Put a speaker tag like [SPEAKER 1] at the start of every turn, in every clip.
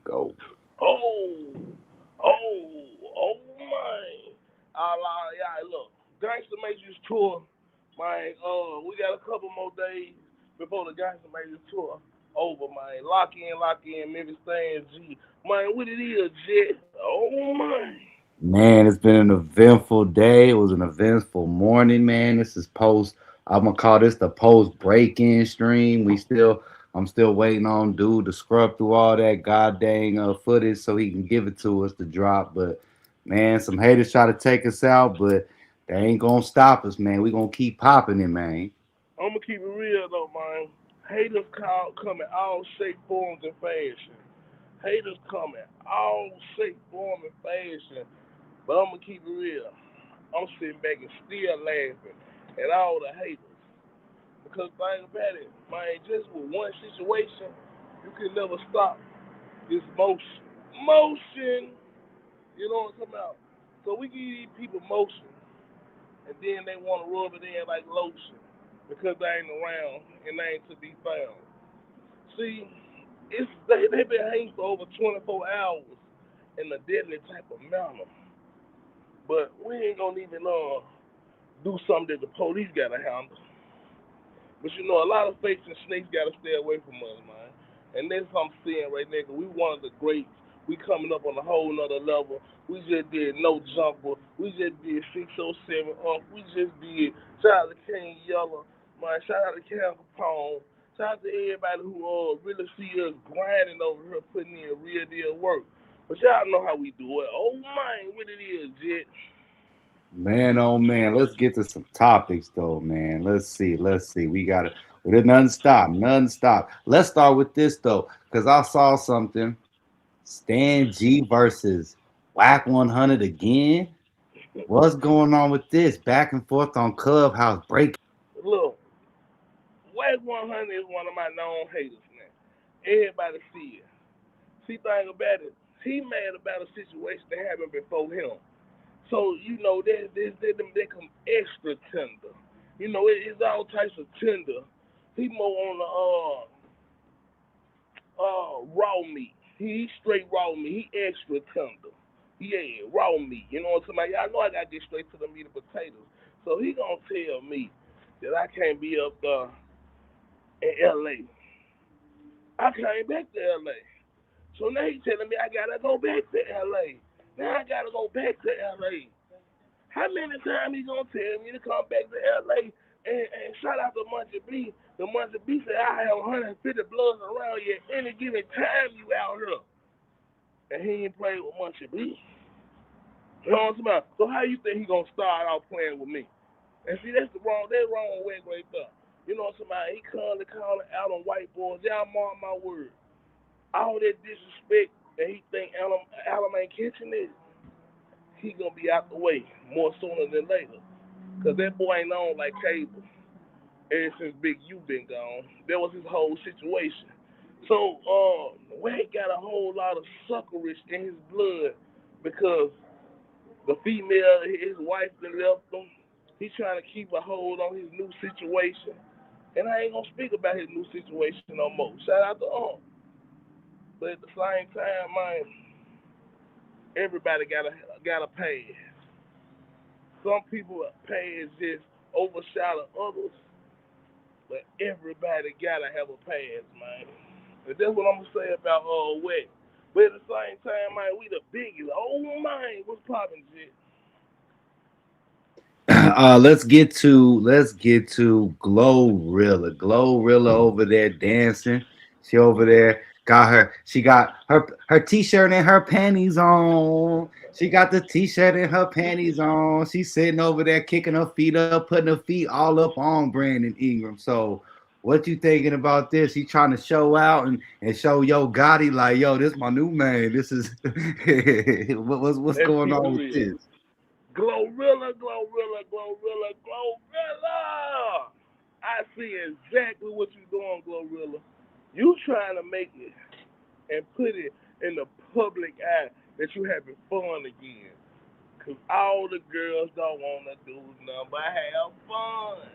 [SPEAKER 1] go.
[SPEAKER 2] Oh, my. Yeah, look, Gangsta Majors tour, man. We got a couple more days before the Gangsta Majors tour over, man. Lock in, Memphis Stan G. Man, what it is, Jet? Oh, my.
[SPEAKER 1] Man, it's been an eventful day. It was an eventful morning, man. This is post. I'm gonna call this the post break-in stream. I'm still waiting on dude to scrub through all that god dang footage so he can give it to us to drop. But man, some haters try to take us out, but they ain't gonna stop us, man. We gonna keep popping it, man.
[SPEAKER 2] I'm gonna keep it real though, man. Haters come in all shape, forms, and fashion. Haters come in all shape, form, and fashion. But I'm gonna keep it real. I'm sitting back and still laughing at all the haters. Because think about it, man, just with one situation, you can never stop this motion. Motion! You know what I'm talking about? So we give these people motion, and then they want to rub it in like lotion because they ain't around and they ain't to be found. See, they've been hanging for over 24 hours in a deadly type of manner. But we ain't gonna even do something that the police gotta handle. But you know, a lot of fakes and snakes gotta stay away from us, man. And that's what I'm saying right now. 'Cause we one of the greats. We coming up on a whole nother level. We just did No Jumper. We just did 607 We just did shout out to King Yellow. Man, shout out to Cal Capone. Shout out to everybody who really see us grinding over here, putting in real deal work. But y'all know how we do it. Oh man, what it is, Jet.
[SPEAKER 1] Man, oh man, let's get to some topics though, man. Let's see. We got it. There's nothing stop, nothing stop. Let's start with this though, because I saw something. Stan G versus Wack 100 again. What's going on with this? Back and forth on Clubhouse break.
[SPEAKER 2] Look, Wack 100 is one of my known haters now. Everybody see it. See, thing about it, he mad about a situation that happened before him. So, you know, they come extra tender. You know, it's all types of tender. He more on the raw meat. He straight raw meat. He extra tender. Yeah, raw meat. You know what I'm saying? Y'all know I gotta get straight to the meat and potatoes. So he gonna tell me that I can't be up there in LA. I came back to LA. So now he telling me I gotta go back to LA. Now I gotta go back to LA. How many times he gonna tell me to come back to LA and shout out to Munchie B? The Munchie B said I have 150 bloods around you at any given time you out here. And he ain't played with Munchie B. You know what I'm saying? So how you think he gonna start out playing with me? And see that's wrong way right there. You know what I'm saying? He calling out on white boys. Y'all mark my word. All that disrespect and he think Alum ain't catching it, he gonna be out the way more sooner than later. Cause that boy ain't on like cable ever since Big U been gone. That was his whole situation. So Wade got a whole lot of suckerish in his blood because the female, his wife, done left him. He's trying to keep a hold on his new situation. And I ain't gonna speak about his new situation no more. Shout out to But at the same time, man, everybody got a pass. Some people pass just overshadow others, but everybody gotta have a pass, man. And that's what I'm gonna say about Wack. But at the same time, man, we the biggest. Oh man, what's poppin', shit?
[SPEAKER 1] Let's get to Glorilla. Glorilla over there dancing. She over there she got her t-shirt and her panties on. She got the t-shirt and her panties on. She's sitting over there kicking her feet up, putting her feet all up on Brandon Ingram. So what you thinking about this? He trying to show out and show Yo Gotti like, yo, this my new man. This is what's
[SPEAKER 2] Let's
[SPEAKER 1] going
[SPEAKER 2] keep it
[SPEAKER 1] on with
[SPEAKER 2] real.
[SPEAKER 1] this?
[SPEAKER 2] Glorilla. I see exactly what you're doing, Glorilla. You trying to make it and put it in the public eye that you having fun again. Cause all the girls don't want to do nothing but have fun.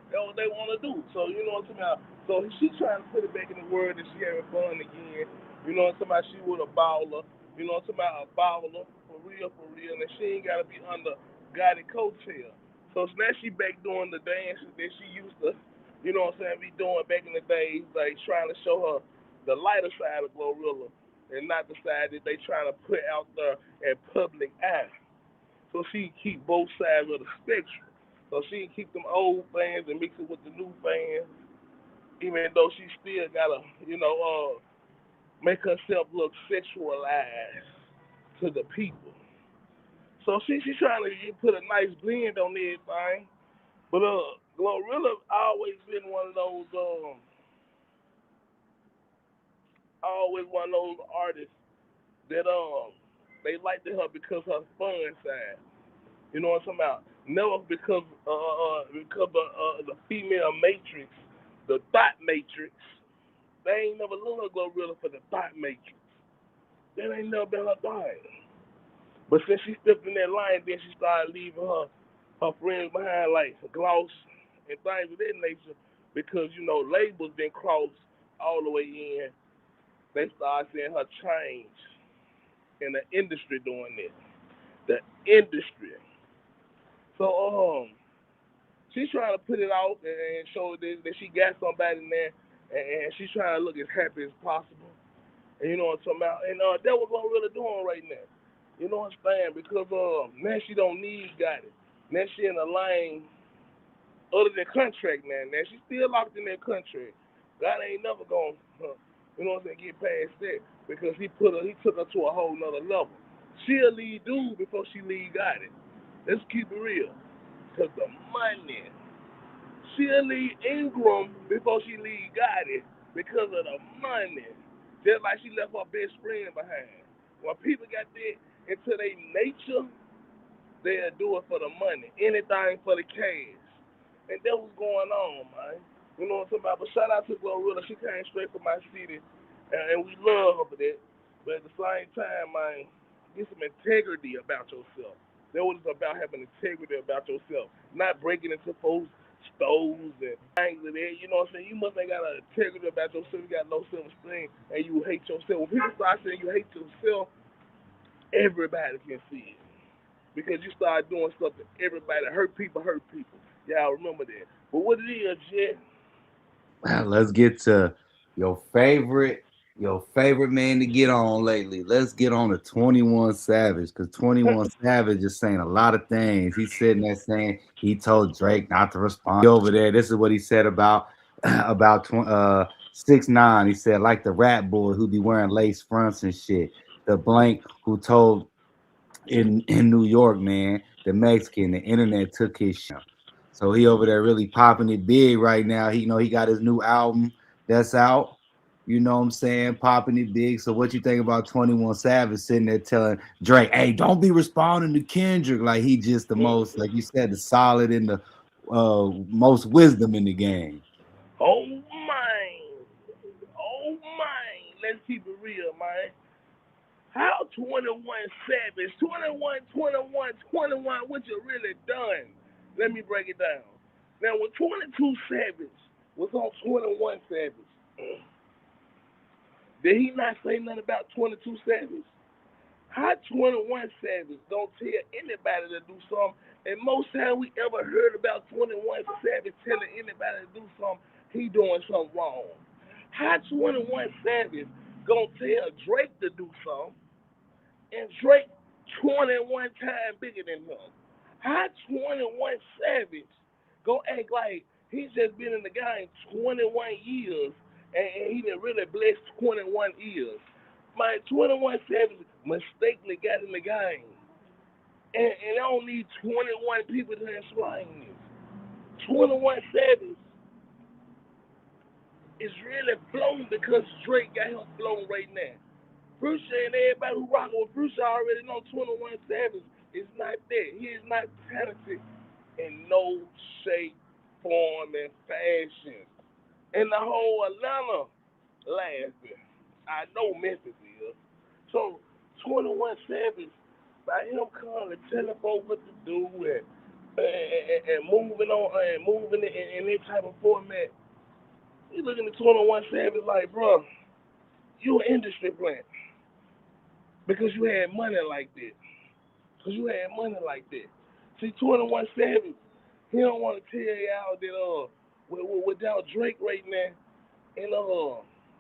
[SPEAKER 2] That's what they want to do. So you know what I'm talking about. So she trying to put it back in the world that she having fun again. You know what I'm talking about? She was a baller. You know what I'm talking about? A baller for real, and she ain't gotta be under guided coattail. So now she back doing the dances that she used to, you know what I'm saying, be doing back in the days, like trying to show her the lighter side of Glorilla and not the side that they trying to put out there in public eye. So she keep both sides of the spectrum. So she can keep them old fans and mix it with the new fans, even though she still gotta, make herself look sexualized to the people. So she's trying to put a nice blend on everything. But Glorilla always been one of those always one of those artists that they liked her because her fun side. You know what I'm talking about? Never because of the female matrix, the thought matrix. They ain't never loved her Glorilla for the thought matrix. That ain't never been her thing. But since she stepped in that line, then she started leaving her friends behind, like Gloss and things of that nature, because labels been crossed all the way in. They started seeing her change in the industry doing this. The industry. So she's trying to put it out and show that she got somebody in there, and she's trying to look as happy as possible. And you know what I'm talking about? And that was what I'm really doing right now. You know what I'm saying? Because now she don't need got it. Now she in a lane other than contract now. Now she still locked in that contract. God ain't never gonna, you know what I'm saying, get past that because he took her to a whole nother level. She'll lead dude before she lead got it. Let's keep it real. Cause the money. She'll lead Ingram before she lead Gotti because of the money. Just like she left her best friend behind. When people got that into their nature, they'll do it for the money. Anything for the cash. And that's what's going on, man. You know what I'm talking about? But shout out to Glorilla. She came straight from my city. And we love her for that. But at the same time, man, get some integrity about yourself. That was about having integrity about yourself. Not breaking into folks' stores and things of that. You know what I'm saying? You must ain't got an integrity about yourself. You got low self-esteem and you hate yourself. When people start saying you hate yourself, everybody can see it. Because you start doing stuff to everybody. Hurt people, hurt people. Y'all remember that. But what it is, Jet,
[SPEAKER 1] Let's get to your favorite your favorite man to get on lately. Let's get on to 21 Savage because 21 Savage is saying a lot of things. He's sitting there saying he told Drake not to respond over there. This is what he said about about 6ix9ine. He said like the rap boy who be wearing lace fronts and shit. The blank who told in New York, man, the Mexican, the internet took his shit. So he over there really popping it big right now. He got his new album that's out. You know what I'm saying? Popping it big. So what you think about 21 Savage sitting there telling Drake, hey, don't be responding to Kendrick like he just the most, like you said, the solid and the most wisdom in the game.
[SPEAKER 2] oh my, oh my, let's keep it real, man. How 21 Savage, 21, 21, 21, what you really done? Let me break it down. Now, when 22 Savage was on 21 Savage, did he not say nothing about 22 Savage? How 21 Savage don't tell anybody to do something, and most time we ever heard about 21 Savage telling anybody to do something, he doing something wrong. How 21 Savage gonna tell Drake to do something, and Drake 21 times bigger than him. How 21 Savage go act like he's just been in the game 21 years and he didn't really bless 21 years? My 21 Savage mistakenly got in the game. And I don't need 21 people to explain this. 21 Savage is really blown because Drake got him blown right now. Bruce and everybody who rockin' with Bruce already know 21 Savage is not that. He is not talented in no shape, form, and fashion. And the whole Atlanta laughing. I know Memphis is. So 21 Savage, by him coming and telling folks what to do and moving on and moving in that type of format, he looking at 21 Savage like, bro, You an industry plant because you had money like that. Because you had money like that. See, 21 Savage, he don't want to tell y'all that without Drake right now, and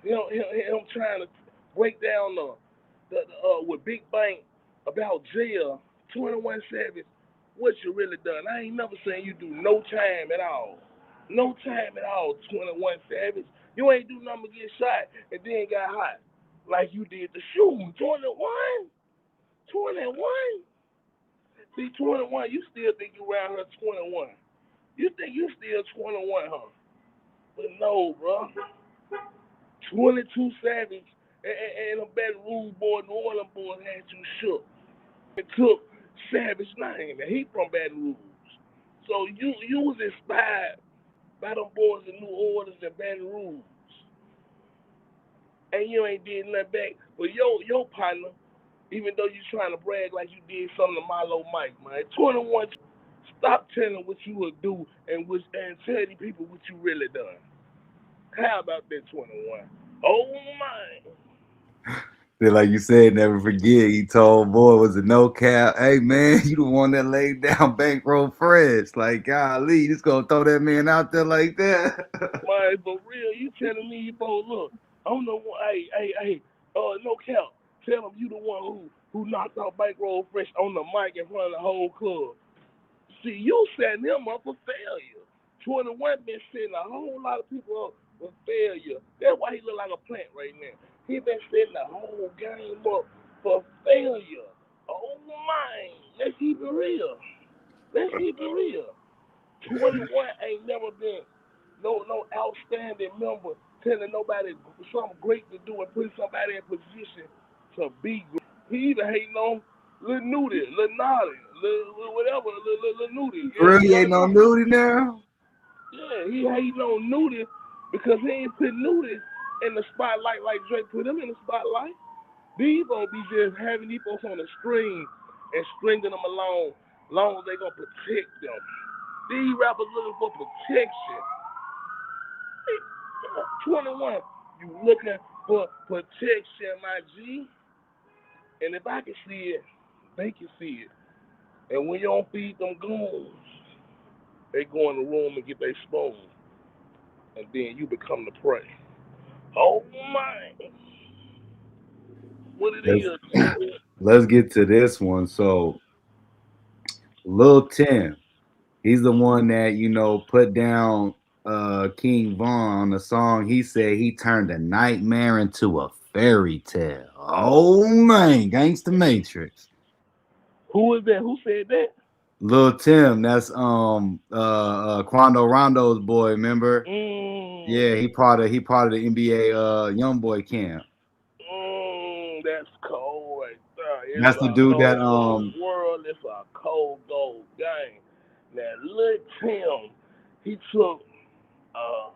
[SPEAKER 2] him trying to break down with Big Bang about jail. 21 Savage, what you really done? I ain't never seen you do no time at all. No time at all, 21 Savage. You ain't do nothing but get shot and then got hot like you did the shooting. 21? 21? See, 21, you still think you around her 21. You think you still 21, huh? But no, bro. 22 Savage and a Baton Rouge boy, New Orleans boy had you shook. It took Savage name, and he from Baton Rouge. So you was inspired by them boys in New Orleans and Baton Rouge, and you ain't did nothing back. But your partner, even though you trying to brag like you did something to Milo Mike, man. 21, stop telling what you would do and tell these people what you really done. How about that 21? Oh my.
[SPEAKER 1] Then, like you said, never forget. He told boy, was it no cap? Hey man, you the one that laid down bankroll Freds. Like, golly, you just gonna throw that man out there like that?
[SPEAKER 2] Man, for real, you telling me you both look. I'm the one. Hey, no cap. Tell him you the one who knocked out Bankroll Fresh on the mic in front of the whole club. See, you setting him up for failure. 21 been setting a whole lot of people up for failure. That's why he look like a plant right now. He been setting the whole game up for failure. Oh my, let's keep it real. Let's keep it real. 21 ain't never been no outstanding member telling nobody something great to do and putting somebody in position to be great. He even hating on Lil Nudie, Lil Naughty, Lil whatever, Lil Nudie. Yeah,
[SPEAKER 1] Really
[SPEAKER 2] you
[SPEAKER 1] ain't no
[SPEAKER 2] understand?
[SPEAKER 1] nudie now.
[SPEAKER 2] Yeah, he hating on Nudie because he ain't put Nudie in the spotlight like Drake put him in the spotlight. These gonna be just having these folks on the string and stringing them along, long as they gonna protect them. These rappers looking for protection. 21, you looking for protection, my G. And if I can see it, they can see it. And when you don't feed them goons, they go in the room and get their spoon. And then you become the prey. Oh my. What it
[SPEAKER 1] Let's
[SPEAKER 2] is, G.
[SPEAKER 1] let's get to this one. So, Lil Tim, he's the one that put down King Von on the song. He said he turned a nightmare into a fairy tale. Oh man, Gangsta Matrix.
[SPEAKER 2] Who is that? Who said that?
[SPEAKER 1] Lil Tim, that's Quando Rondo's boy, remember? Yeah,
[SPEAKER 2] Mmm.
[SPEAKER 1] he part of the NBA young boy camp.
[SPEAKER 2] That's cold right there. It's
[SPEAKER 1] That's the
[SPEAKER 2] a
[SPEAKER 1] dude that
[SPEAKER 2] cold world. It's a cold gold game. Now, look, Tim, he took uh,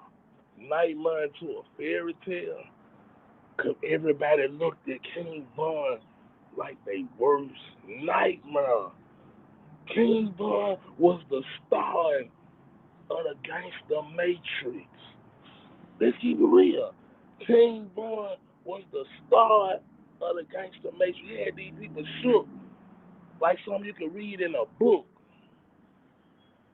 [SPEAKER 2] Nightmare into a fairy tale. Cause everybody looked at King Von like they worst nightmare. King Von was the star of the Gangster Matrix. Let's keep it real. King Von was the star of the Gangster Matrix. He had these people shook like something you could read in a book.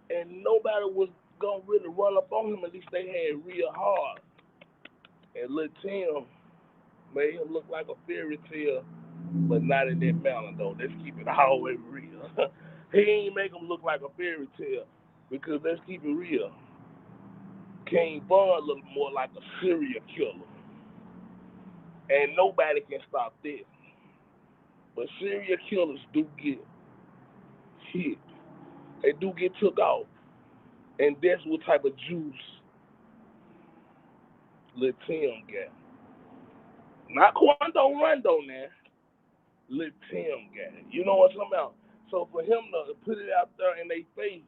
[SPEAKER 2] And nobody was gonna really run up on him. At least they had real hard. And Lil Tim made him look like a fairy tale, but not in that manner though. Let's keep it always real. He ain't make him look like a fairy tale because let's keep it real. King Von looked more like a serial killer, and nobody can stop this. But serial killers do get hit. They do get took out, and that's what type of juice Lil Tim got. Not Quando Rondo now. Lil Tim got it. You know what I'm talking about? So for him to put it out there in their face,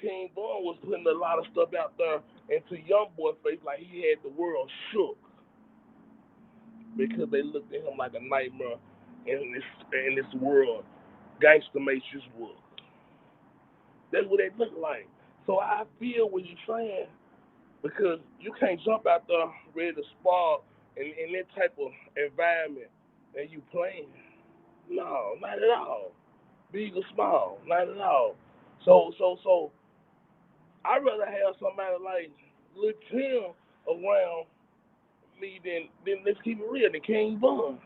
[SPEAKER 2] King Von was putting a lot of stuff out there into young boy face like he had the world shook because they looked at him like a nightmare in this world. Gangster Matrix was. That's what they look like. So I feel what you're saying because you can't jump out there ready to spar in that type of environment and you playing. No, not at all. Big or small, not at all. So I'd rather have somebody like Lil Tim around me than let's keep it real, than King Von.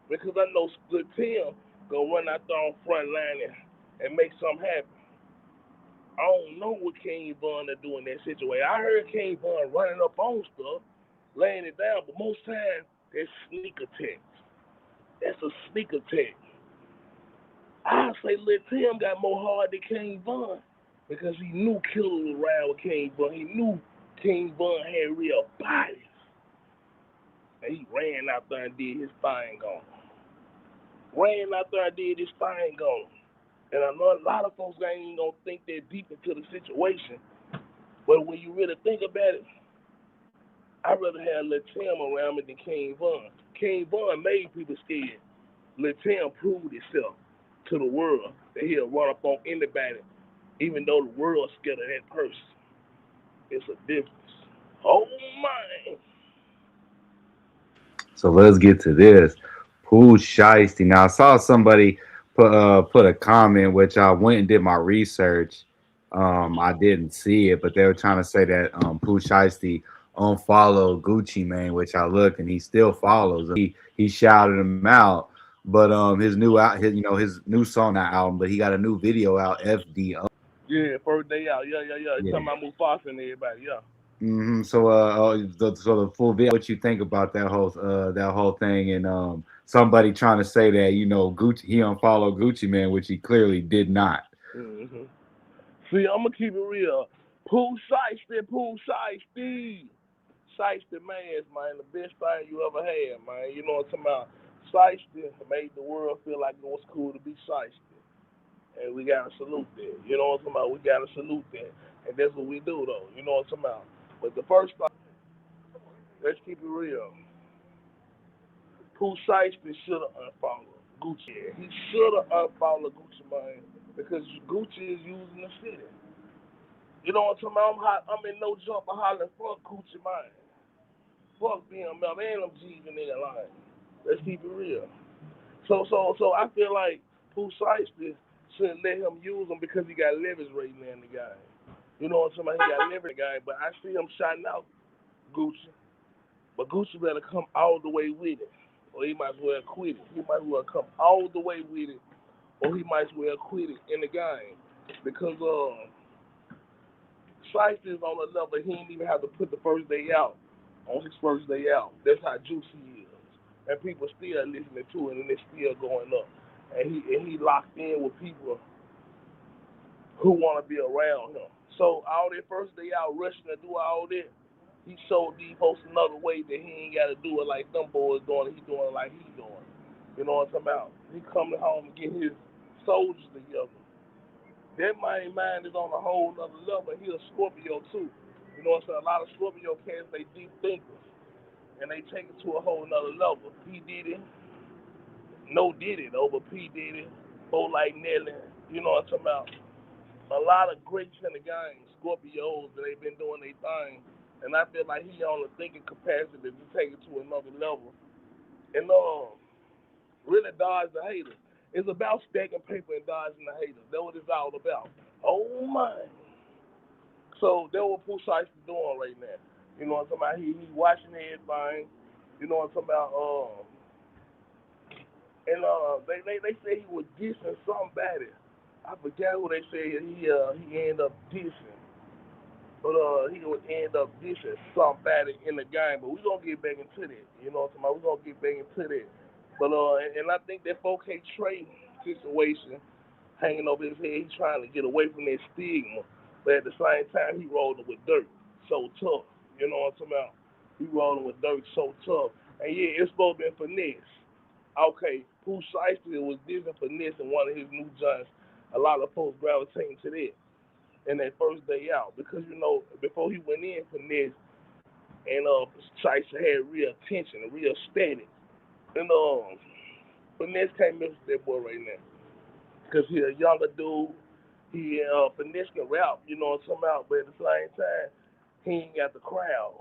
[SPEAKER 2] Because I know Lil Tim gonna run out there on front line and make something happen. I don't know what King Von are doing in that situation. I heard King Von running up on stuff, laying it down, but most times that's sneak attacks. That's a sneak attack. I say Lil Tim got more heart than King Von because he knew Killer was around with King Von. He knew King Von had real bodies. And he ran out there and did his thing on him. Ran out there and did his thing on him. And I know a lot of folks ain't even gonna think that deep into the situation. But when you really think about it, I'd rather have Lil Tim around me than King Von. King Von made people scared. Lil Tim proved himself to the world that he'll run up on anybody, even though the world's scared of that person. It's a difference. Oh my!
[SPEAKER 1] So let's get to this. Pooh Shiesty. Now I saw somebody put a comment, which I went and did my research. I didn't see it, but they were trying to say that Pooh Shiesty unfollowed Gucci Mane, which I looked and he still follows him. He shouted him out, but his new out his his new song, not album, but he got a new video out. FDO.
[SPEAKER 2] Yeah, first day out. Yeah. It's
[SPEAKER 1] Yeah.
[SPEAKER 2] talking about Mufasa and everybody. Yeah.
[SPEAKER 1] So, the full video. What you think about that whole thing, and somebody trying to say that Gucci he unfollowed Gucci Man, which he clearly did not.
[SPEAKER 2] hmm See, I'm gonna keep it real. Pooh Shiesty. Shiesty man, the best thing you ever had, man. You know what I'm talking about? Shiesty made the world feel like it was cool to be Shiesty. And we gotta salute that. You know what I'm talking about? We gotta salute that. And that's what we do though. You know what I'm talking about? But the first thing, let's keep it real. Pooh Shiesty should have unfollowed Gucci. He should have unfollowed Gucci man because Gucci is using the city. You know what I'm talking about? I'm in no jumper hollering fuck Gucci man. Fuck BMF and them G's in their line. Let's keep it real. So I feel like Pooh Shiesty shouldn't let him use him because he got leverage right now in the game. You know what I'm saying? He got leverage in the game, but I see him shouting out Gucci. But Gucci better come all the way with it. Or he might as well quit it. He might as well come all the way with it, or he might as well quit it in the game. Because Shiesty is on a level he didn't even have to put the first day out on his first day out. That's how juicy he is. And people still listening to it and it's still going up. And he locked in with people who want to be around him. So all that first day out rushing to do all that, he showed these folks another way that he ain't got to do it like them boys doing it. He doing it like he doing. You know what I'm talking about? He coming home and getting his soldiers together. That mind is on a whole other level. He a Scorpio too. You know what I'm saying? A lot of Scorpio cats, they deep thinkers. And they take it to a whole nother level. P. Diddy, no Diddy though, but P. Diddy, Bo like Nelly, you know what I'm talking about? A lot of greats in the game, Scorpios, that they been doing their thing. And I feel like he on the thinking capacity to take it to another level. And really dodge the haters. It's about stacking paper and dodging the haters. That's what it's all about. Oh my. So that's what Pooh Shiesty doing right now. You know what I'm talking about? He watching everything. You know what I'm talking about? And they say he was dissing somebody. I forgot who they said he ended up dissing. But he would end up dissing somebody in the game. But we gonna get back into that. You know what I'm talking about? We gonna get back into that. But and I think that 4K Trey situation hanging over his head, he's trying to get away from that stigma. But at the same time, he rolling with dirt so tough. You know what I'm talking about? He rolling with dirt so tough. And yeah, it's supposed to be finesse. Okay, Pooh Shiesty was different finesse in one of his new joints. A lot of folks gravitating to that in that first day out because before he went in finesse and Shiesty had real tension and real static. And finesse can't mess with that boy right now because he a younger dude. He finesse can rap, you know what I'm talking about, but at the same time, he ain't got the crowd.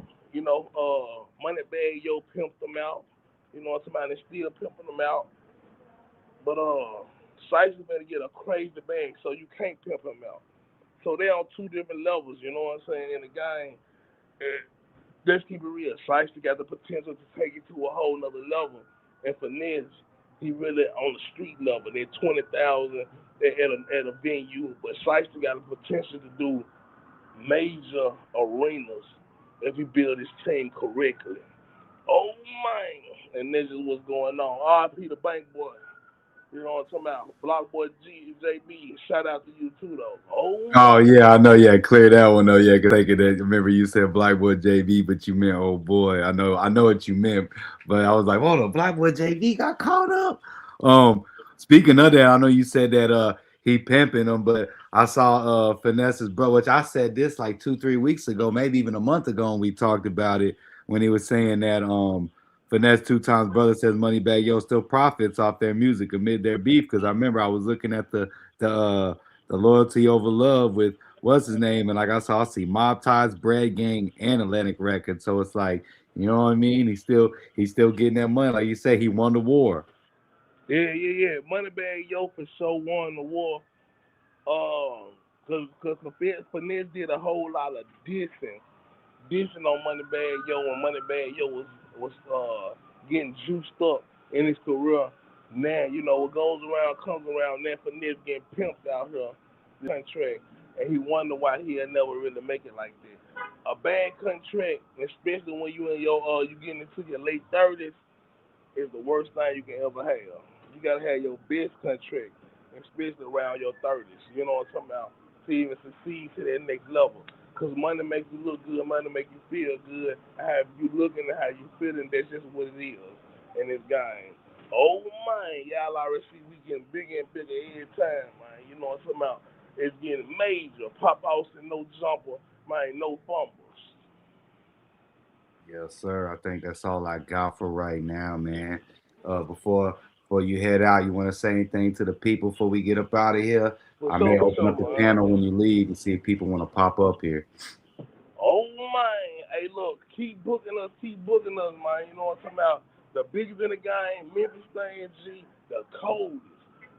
[SPEAKER 2] Moneybag Yo pimped them out. You know what I'm saying? They still pimping them out. But Shiesty better get a crazy bag so you can't pimp him out. So they on two different levels, you know what I'm saying, in the game. And let's keep it real. Shiesty got the potential to take it to a whole nother level. And Finesse, he really on the street level. They're 20,000 at a venue, but Shiesty got the potential to do major arenas if he build his team correctly. Oh man, and this is what's going on. R.I.P. the Bank Boy. You know what I'm talking about? Block Boy JB. Shout out to you too though. Oh
[SPEAKER 1] Oh
[SPEAKER 2] my.
[SPEAKER 1] yeah, I know. Yeah, clear that one though. Yeah, cause thinking that. Remember you said Black Boy JV, but you meant oh boy. I know what you meant, but I was like, hold on, Black Boy JV got caught up. Um, Speaking of that, I know you said that he pimping them, but I saw Finesse's bro, which I said this like 2 3 weeks ago, maybe even a month ago, and we talked about it when he was saying that Finesse two times brother says Moneybag Yo still profits off their music amid their beef. Because I remember I was looking at the the loyalty over love with what's his name, and like I see Mob Ties, Bread Gang, and Atlantic Records. So it's like, you know what I mean? He's still getting that money. Like you say, he won the war.
[SPEAKER 2] Yeah. Moneybag Yo for sure won the war. Cause Finesse did a whole lot of dissing on Moneybag Yo when Moneybag Yo was getting juiced up in his career. Now what goes around comes around. Now Finesse getting pimped out here, contract, and he wonder why he'll never really make it like that. A bad contract, especially when you getting into your late 30s, is the worst thing you can ever have. You gotta have your best contract, especially around your 30s. You know what I'm talking about? To even succeed to that next level. Cause money makes you look good, money makes you feel good. How you looking and how you feeling, that's just what it is in this game. Oh man, y'all already see we getting bigger and bigger every time, man. You know what I'm talking about? It's getting major. Pop outs and no jumper, man, no fumbles.
[SPEAKER 1] Yes, sir. I think that's all I got for right now, man. Before you head out, you want to say anything to the people before we get up out of here?
[SPEAKER 2] For
[SPEAKER 1] I
[SPEAKER 2] sure,
[SPEAKER 1] may
[SPEAKER 2] for
[SPEAKER 1] open
[SPEAKER 2] sure.
[SPEAKER 1] up the panel when you leave and see if people want to pop up here.
[SPEAKER 2] Oh man, hey look, keep booking us, man. You know what I'm talking about? The biggest in the game, Memphis Stan G, the coldest.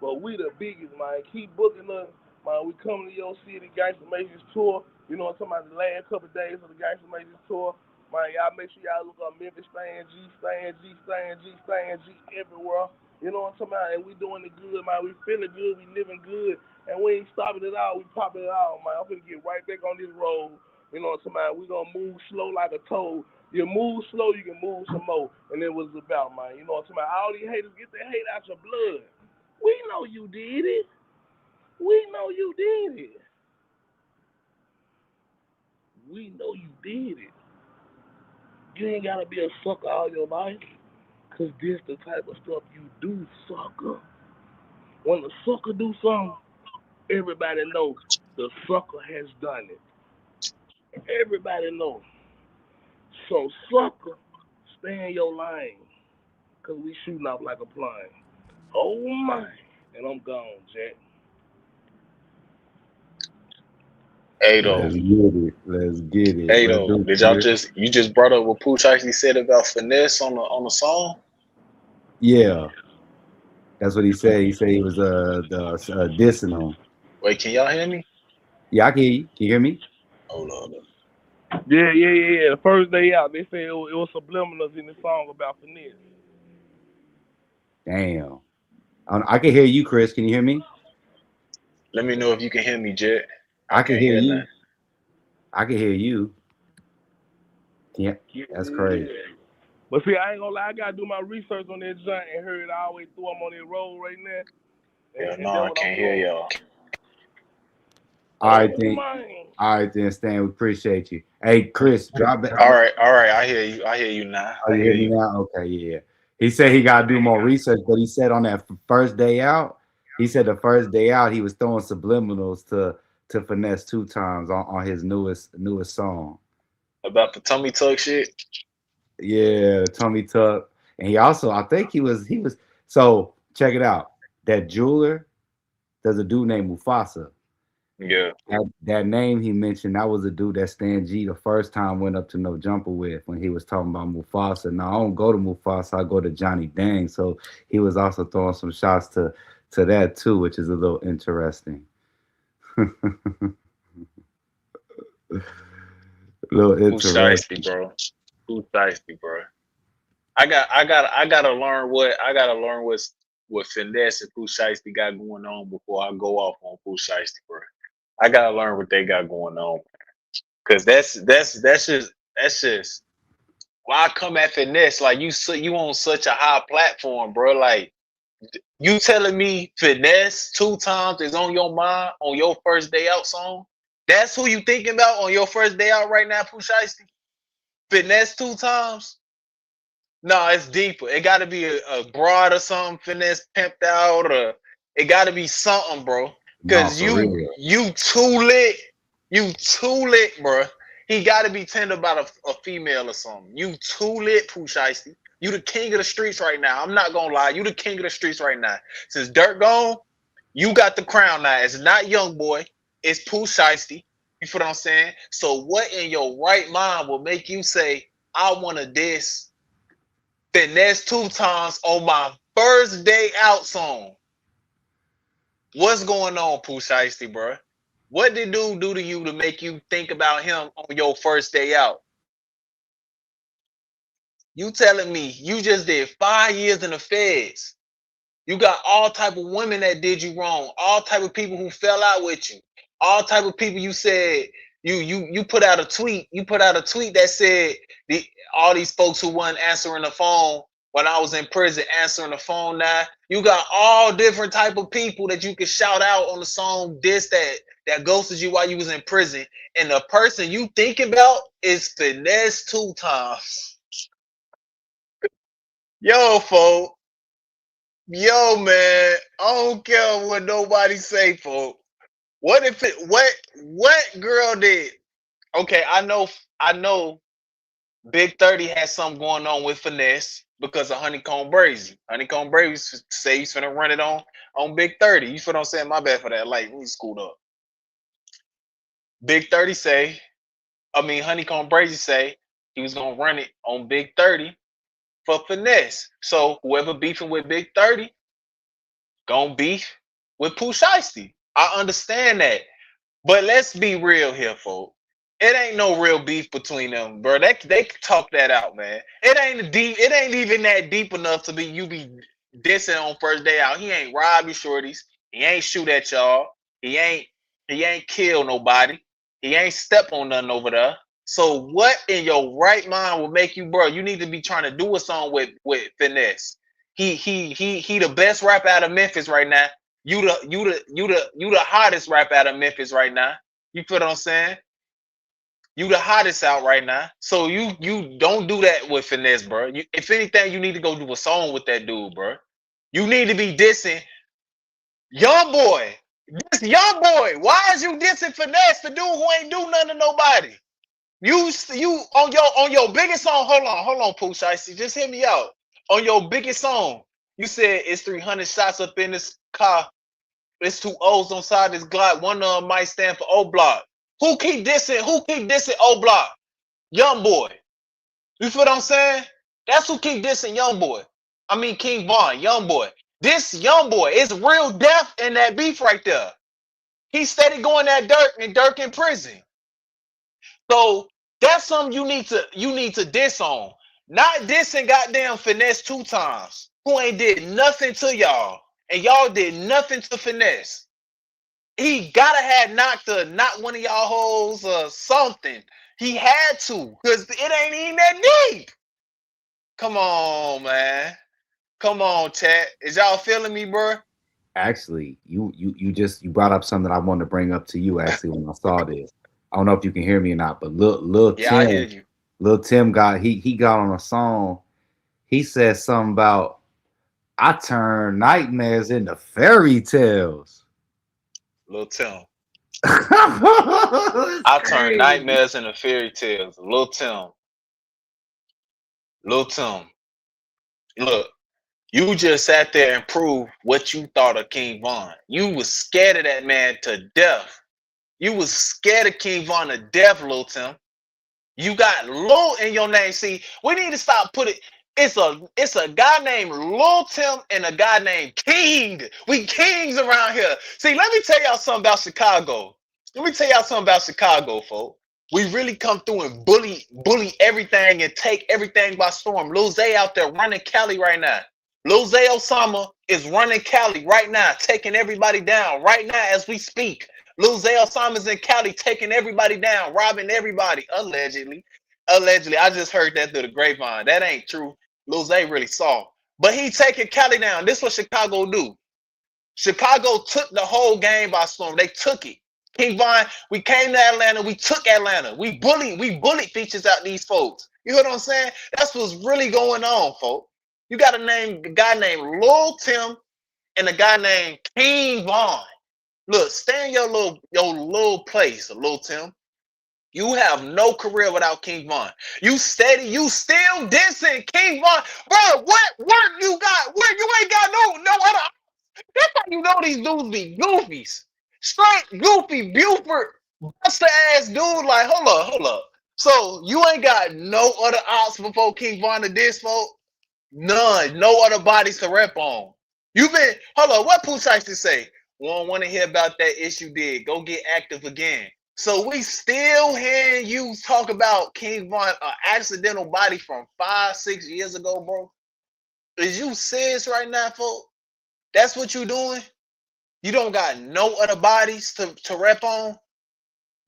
[SPEAKER 2] But we the biggest, man. Keep booking us, man. We coming to your city, Gangsta Matrix tour. You know what I'm talking about? The last couple of days of the Gangsta Matrix tour. Man, y'all make sure y'all look up Memphis Stan G, Stan G, Stan G, Stan G everywhere. You know what I'm talking about? And we doing it good, man. We feeling good, we living good. And we ain't stopping it out, we popping it out, man. I'm gonna get right back on this road. You know what I'm saying? We gonna move slow like a toad. You move slow, you can move some more. And it was about, man. You know what I'm saying? All these haters, get that hate out your blood. We know you did it. We know you did it. We know you did it. You ain't gotta be a sucker all your life. Cause this the type of stuff you do, sucker. When the sucker do something, everybody know the sucker has done it. Everybody know. So sucker, stay in your lane. Cause we shooting off like a plane. Oh my. And I'm gone, Jack.
[SPEAKER 3] Ado,
[SPEAKER 1] Let's get it. Let's get it. Let's
[SPEAKER 3] Ado,
[SPEAKER 1] do it,
[SPEAKER 3] did y'all
[SPEAKER 1] Chris.
[SPEAKER 3] just brought up what Pooch actually said about finesse on the song?
[SPEAKER 1] Yeah, that's what he said. He said he was dissing him.
[SPEAKER 3] Wait, can y'all hear me?
[SPEAKER 1] Yeah, I can hear you. Can you hear me?
[SPEAKER 3] Hold on.
[SPEAKER 2] Yeah. The first day out, they said it was subliminals in the song about finesse.
[SPEAKER 1] Damn. I can hear you, Chris. Can you hear me?
[SPEAKER 3] Let me know if you can hear me, Jet. I
[SPEAKER 1] I can
[SPEAKER 3] can't
[SPEAKER 1] hear
[SPEAKER 3] hear
[SPEAKER 1] you.
[SPEAKER 3] nothing.
[SPEAKER 1] I can hear you. Yeah, that's crazy.
[SPEAKER 2] Yeah. But see, I ain't gonna lie, I gotta do my research on that joint and heard it all the way through. I'm on that road right now,
[SPEAKER 3] Hell
[SPEAKER 2] and
[SPEAKER 3] no,
[SPEAKER 2] that's
[SPEAKER 3] I
[SPEAKER 2] what I'm
[SPEAKER 3] can't hear
[SPEAKER 2] doing.
[SPEAKER 3] y'all.
[SPEAKER 1] All right,
[SPEAKER 2] Oh
[SPEAKER 1] then.
[SPEAKER 2] man.
[SPEAKER 1] All right, then, Stan. We appreciate you. Hey, Chris, drop it.
[SPEAKER 3] All right, I hear you. I hear you now.
[SPEAKER 1] Oh,
[SPEAKER 3] I
[SPEAKER 1] you
[SPEAKER 3] hear
[SPEAKER 1] hear me
[SPEAKER 3] you.
[SPEAKER 1] now? Okay, yeah. He said he got to do more research, but he said on that first day out, he said the first day out he was throwing subliminals to finesse two times on his newest song.
[SPEAKER 3] About the tummy tuck shit.
[SPEAKER 1] Yeah, Tommy Tuck, and he also I think he was so check it out. That jeweler, there's a dude named Mufasa.
[SPEAKER 3] Yeah.
[SPEAKER 1] That name he mentioned, that was a dude that Stan G the first time went up to No Jumper with when he was talking about Mufasa. Now I don't go to Mufasa, I go to Johnny Dang. So he was also throwing some shots to that too, which is a little interesting. A little
[SPEAKER 3] Pooh Shiesty,
[SPEAKER 1] interesting.
[SPEAKER 3] bro. Pooh Shiesty, bro. I gotta learn what finesse and Pooh Shiesty got going on before I go off on Pooh Shiesty, bro. I gotta learn what they got going on, cause that's just why I come at finesse like you on such a high platform, bro. Like you telling me finesse 2 times is on your mind on your first day out song? That's who you thinking about on your first day out right now, Pooh Shiesty? Finesse 2 times? No, it's deeper. It got to be a broad or something, finesse pimped out, or it got to be something, bro.
[SPEAKER 1] No,
[SPEAKER 3] Cause
[SPEAKER 1] for
[SPEAKER 3] you
[SPEAKER 1] real.
[SPEAKER 3] you too lit, bro. He got to be tender about a female or something. You too lit, Pooh Shiesty. You the king of the streets right now. I'm not gonna lie, you the king of the streets right now. Since Dirt gone, you got the crown now. It's not Young Boy, it's Pooh Shiesty. You feel what I'm saying? So what in your right mind will make you say, I want to diss finesse 2 times on my first day out song? What's going on, Pooh Shiesty, bro? What did dude do to you to make you think about him on your first day out? You telling me you just did 5 years in the feds. You got all type of women that did you wrong, all type of people who fell out with you, all type of people you said you put out a tweet. You put out a tweet that said all these folks who weren't answering the phone when I was in prison answering the phone now. You got all different type of people that you can shout out on the song this that ghosted you while you was in prison. And the person you think about is finesse 2 times. Yo, folks. Yo, man, I don't care what nobody say, folks. What if it what girl did? Okay, I know Big 30 has something going on with finesse because of Honeycomb Brazy. Honeycomb Brazy say he's finna run it on Big 30. You feel what I'm saying? My bad for that. Like, we screwed up. Big 30 say, Honeycomb Brazy say he was gonna run it on Big 30 for finesse. So whoever beefing with Big 30 gonna beef with Pooh Shiesty. I understand that. But let's be real here, folks. It ain't no real beef between them, bro. They can talk that out, man. It ain't even that deep enough to be you be dissing on first day out. He ain't rob you shorties. He ain't shoot at y'all. He ain't kill nobody. He ain't step on nothing over there. So what in your right mind will make you, bro? You need to be trying to do a song with finesse. He the best rapper out of Memphis right now. You the hottest rapper out of Memphis right now. You feel what I'm saying? You the hottest out right now. So you don't do that with finesse, bro. If anything, you need to go do a song with that dude, bro. You need to be dissing Young Boy. This Young Boy. Why is you dissing finesse, the dude who ain't do nothing to nobody? You on your biggest song. Hold on, Pooh Shiesty. Just hear me out. On your biggest song, you said it's 300 shots up in this car. It's 2 O's on side this Glock. One of them might stand for O Block. Who keep dissing? Who keep dissing O Block? Young Boy. You feel what I'm saying? That's who keep dissing Young Boy. I mean King Von, Young Boy. This Young Boy is real death in that beef right there. He steady going at Dirk in prison. So that's something you need to diss on. Not dissing goddamn finesse 2 times. Who ain't did nothing to y'all. And y'all did nothing to finesse. He gotta have knocked one of y'all hoes or something. He had to, because it ain't even that deep. Come on, man. Come on, chat. Is y'all feeling me, bro?
[SPEAKER 1] Actually, you brought up something I wanted to bring up to you actually when I saw this. I don't know if you can hear me or not, but
[SPEAKER 3] Yeah, I hear you.
[SPEAKER 1] Lil Tim got he got on a song. He said something about I turn nightmares into fairy tales.
[SPEAKER 3] Lil Tim.
[SPEAKER 1] It's
[SPEAKER 3] I turn
[SPEAKER 1] crazy.
[SPEAKER 3] nightmares into fairy tales. Lil Tim. Lil Tim. Look, you just sat there and proved what you thought of King Von. You was scared of that man to death. You was scared of King Von to death, Lil Tim. You got Lil in your name. See, we need to stop putting. It's a guy named Lil Tim and a guy named King. We kings around here. See, let me tell y'all something about Chicago. Let me tell y'all something about Chicago, folks. We really come through and bully everything and take everything by storm. Lil Zay out there running Cali right now. Lil Zay Osama is running Cali right now, taking everybody down right now as we speak. Lil Zay Osama's in Cali taking everybody down, robbing everybody, allegedly. Allegedly, I just heard that through the grapevine. That ain't true. Lil Zay really saw. But he taking Cali down. This is what Chicago do. Chicago took the whole game by storm. They took it. King Von, we came to Atlanta. We took Atlanta. We bullied features out these folks. You know what I'm saying? That's what's really going on, folks. You got a guy named Lil Tim and a guy named King Von. Look, stay in your little place, Lil Tim. You have no career without King Von. You steady, you still dissing King Von. Bro, what work you got? Where you ain't got no other. That's how you know these dudes be goofies. Straight goofy Buford buster ass dude. Like, hold up. So you ain't got no other ops before King Von to this, folks? None. No other bodies to rep on. You been, hold up, what Pooh Shiesty say? We don't want to hear about that issue did. Go get active again. So we still hearing you talk about King Von, an accidental body from 5-6 years ago, bro. Is you serious right now, folks? That's what you doing? You don't got no other bodies to rep on?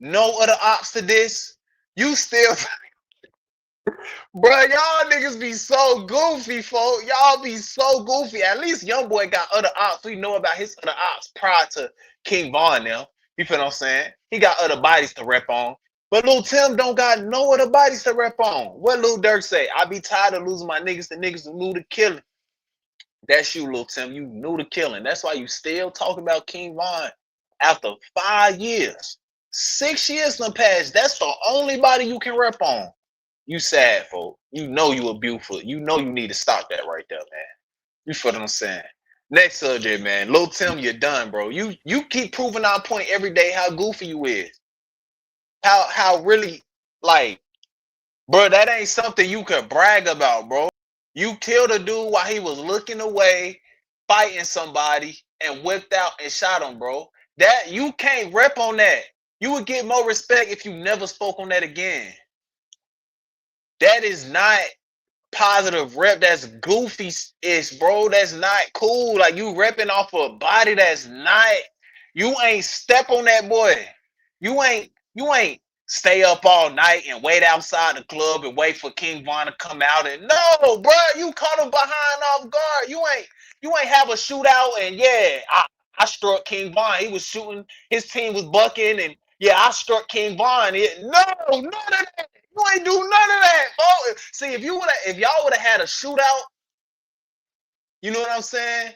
[SPEAKER 3] No other ops to this? You still... Bro, y'all niggas be so goofy, folks. Y'all be so goofy. At least Young Boy got other ops. We know about his other ops prior to King Von now. You feel what I'm saying? He got other bodies to rep on. But Lil Tim don't got no other bodies to rep on. What Lil Durk say? I be tired of losing my niggas to niggas who knew the killing. That's you, Lil Tim. You knew the killing. That's why you still talking about King Von after 5 years. 6 years done passed. That's the only body you can rep on. You sad, folks. You know you a Buford. You know you need to stop that right there, man. You feel what I'm saying? Next subject, man. Lil Tim, you're done, bro. You keep proving our point every day how goofy you is. How really, like, bro, that ain't something you could brag about, bro. You killed a dude while he was looking away, fighting somebody, and whipped out and shot him, bro. That you can't rep on that. You would get more respect if you never spoke on that again. That is not positive rep. That's goofy-ish, bro. That's not cool. Like, you repping off a body that's not. You ain't step on that boy. You ain't stay up all night and wait outside the club and wait for King Von to come out. And no, bro, you caught him behind off guard. You ain't have a shootout. And yeah, I struck King Von. He was shooting. His team was bucking. And yeah, I struck King Von. No, none of that. You ain't do none of that, bro. See, if y'all would have had a shootout, you know what I'm saying?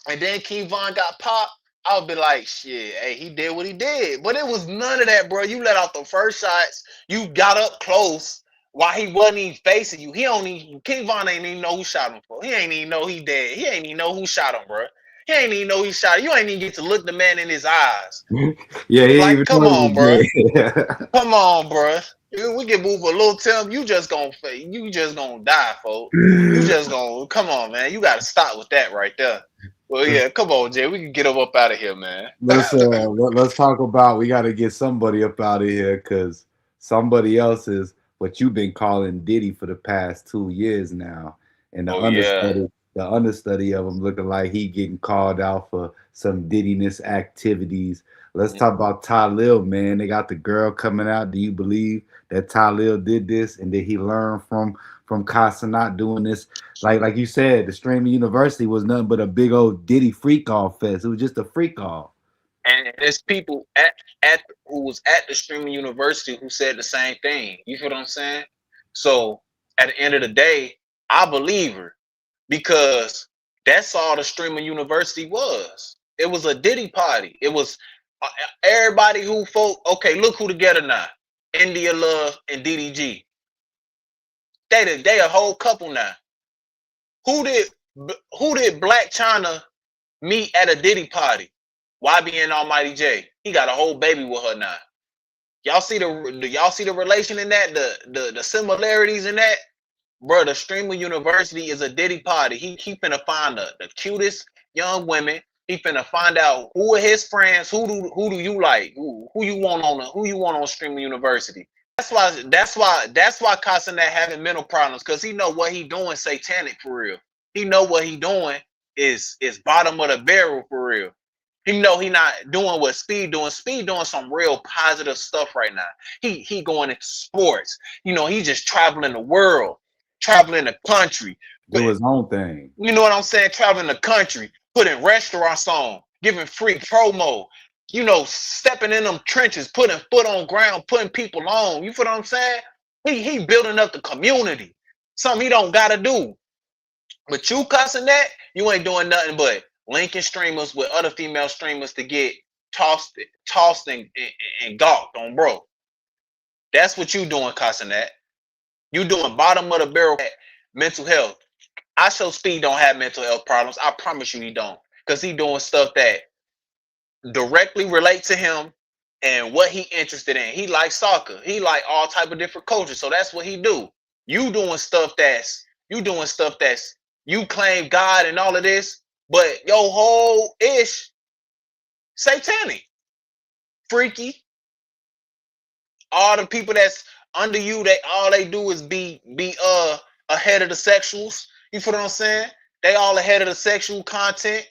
[SPEAKER 3] And then King Von got popped, I would be like, shit, hey, he did what he did. But it was none of that, bro. You let out the first shots. You got up close while he wasn't even facing you. King Von ain't even know who shot him for. He ain't even know he dead. He ain't even know who shot him, bro. He ain't even know he shot him. You ain't even get to look the man in his eyes.
[SPEAKER 1] Yeah, he
[SPEAKER 3] like,
[SPEAKER 1] even
[SPEAKER 3] come on, bro.
[SPEAKER 1] Yeah.
[SPEAKER 3] Come on, bro. We can move a little Tim. You just gonna die, folks. You just gonna come on, man. You gotta stop with that right there. Well, yeah, come on, Jay. We can get him up out of here, man.
[SPEAKER 1] Let's talk about. We got to get somebody up out of here because somebody else is what you've been calling Diddy for the past 2 years now, and the understudy of him looking like he getting called out for some Diddiness activities. Let's talk about Talil, man. They got the girl coming out. Do you believe that Talil did this and did he learn from Casa not doing this? Like you said, the streaming university was nothing but a big old Diddy freak off fest. It was just a freak off.
[SPEAKER 3] And there's people at who was at the streaming university who said the same thing. You feel what I'm saying? So at the end of the day, I believe her because that's all the streaming university was. It was a Diddy party. It was everybody who folk. Okay, look who together now. India Love and DDG. They a whole couple now. Who did Black China meet at a Diddy party? YB Almighty J. He got a whole baby with her now. Y'all see the relation in that, the similarities in that? Bro, the Streamer University is a Diddy party. He finna find the cutest young women. He finna find out who are his friends, who do you like, who you want on Streamer University. That's why Casanet having mental problems, because he know what he doing satanic for real. He know what he doing is bottom of the barrel for real. He know he not doing what Speed doing. Speed doing some real positive stuff right now. He going into sports. You know, he just traveling the world, traveling the country.
[SPEAKER 1] Do his own thing.
[SPEAKER 3] You know what I'm saying? Traveling the country, putting restaurants on, giving free promo. You know, stepping in them trenches, putting foot on ground, putting people on. You feel what I'm saying? He building up the community. Something he don't gotta do. But you cussing that, you ain't doing nothing but linking streamers with other female streamers to get tossed and gawked on, bro. That's what you doing, cussing that. You doing bottom of the barrel mental health. I show Speed don't have mental health problems. I promise you he don't. Because he doing stuff that directly relate to him and what he interested in. He likes soccer. He like all type of different cultures. So that's what he do. You doing stuff that's you claim God and all of this, but your whole ish satanic, freaky. All the people that's under you, all they do is be ahead of the sexuals. You feel what I'm saying? They all ahead of the sexual content.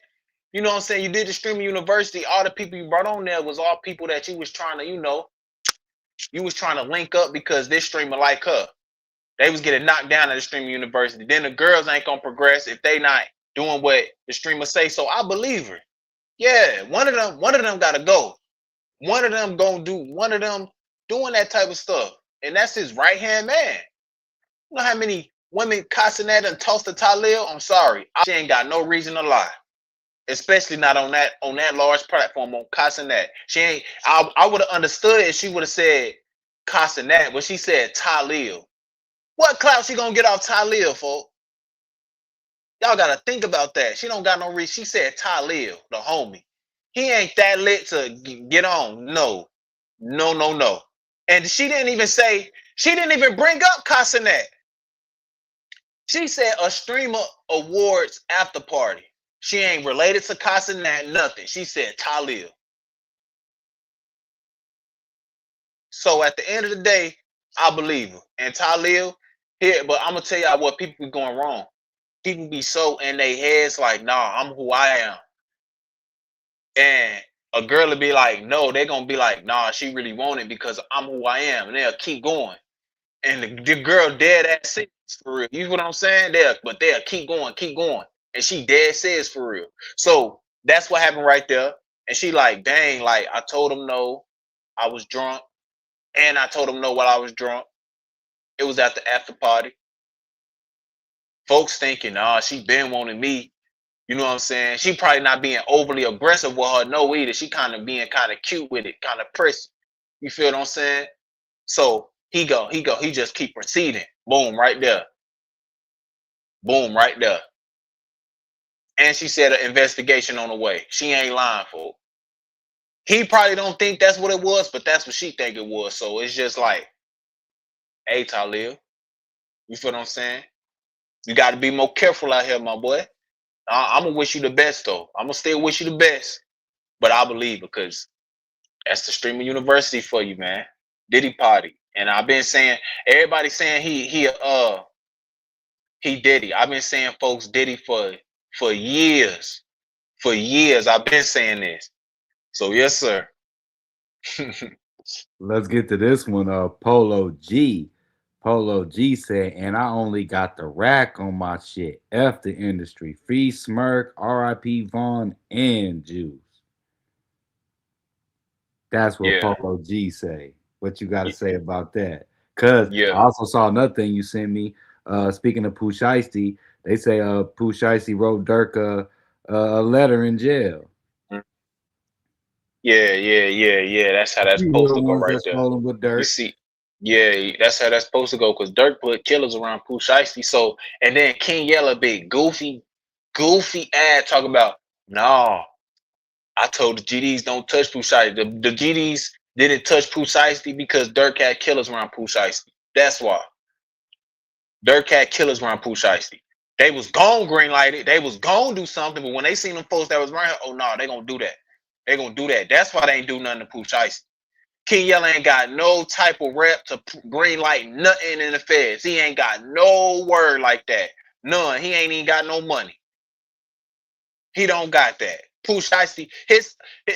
[SPEAKER 3] You know what I'm saying? You did the Streamer University. All the people you brought on there was all people that you was trying to, you was trying to link up because this streamer like her. They was getting knocked down at the Streamer University. Then the girls ain't gonna progress if they not doing what the streamer say. So I believe her. Yeah, one of them gotta go. One of them doing that type of stuff. And that's his right-hand man. You know how many women cussing at and tossed to Talil? I'm sorry. She ain't got no reason to lie. Especially not on that large platform on Casanet. She ain't. I would have understood it if she would have said Casanet, but she said Talil. What clout she gonna get off Talil, folks? Y'all gotta think about that. She don't got no reason. She said Talil, the homie. He ain't that lit to get on. No. And she didn't even bring up Casanet. She said a streamer awards after party. She ain't related to Casanet, nothing. She said Talil. So at the end of the day, I believe her. And Talil, here, but I'm gonna tell y'all what people be going wrong. People be so in their heads like, nah, I'm who I am. And a girl will be like, no, they're gonna be like, nah, she really want it because I'm who I am. And they'll keep going. And the girl dead ass serious for real. You know what I'm saying? They'll keep going. And she dead serious for real. So that's what happened right there. And she like, dang, like I told him no, I was drunk. And I told him no while I was drunk. It was at the after party. Folks thinking, she been wanting me. You know what I'm saying? She probably not being overly aggressive with her no either. She kind of being kind of cute with it, kind of prissy. You feel what I'm saying? So he just keep proceeding. Boom, right there. Boom, right there. And she said an investigation on the way. She ain't lying, folks. He probably don't think that's what it was, but that's what she think it was. So it's just like, hey, Talil, you feel what I'm saying? You got to be more careful out here, my boy. I'm going to wish you the best, though. I'm going to still wish you the best. But I believe because that's the Streamer University for you, man. Diddy party. And I've been saying, everybody saying he Diddy. I've been saying folks Diddy for years. For years, I've been saying this. So, yes, sir.
[SPEAKER 1] Let's get to this one. Polo G. Polo G said, and I only got the rack on my shit. F the industry. Free Smirk, RIP Vaughn, and Juice. That's what Polo G say. What you got to say about that? Because I also saw another thing you sent me. Speaking of Pooh Shiesty, they say Pooh Shiesty wrote Dirk a letter in jail.
[SPEAKER 3] Yeah. That's how that's supposed to go right there.
[SPEAKER 1] With Dirk.
[SPEAKER 3] You see, yeah, that's how that's supposed to go because Dirk put killers around Pooh Shiesty. So, and then King Yella big goofy ad talking about, no, I told the GDs don't touch Pooh Shiesty. The GDs didn't touch Pooh Shiesty because Dirk had killers around Pooh Shiesty. That's why. Dirk had killers around Pooh Shiesty. They was gone green lighted. They was gonna do something, but when they seen them folks that was around here, oh no, they gonna do that. They gonna do that. That's why they ain't do nothing to Pooh Shiesty. King Yella ain't got no type of rep to green light nothing in the feds. He ain't got no word like that. None. He ain't even got no money. He don't got that. Pooh Shiesty,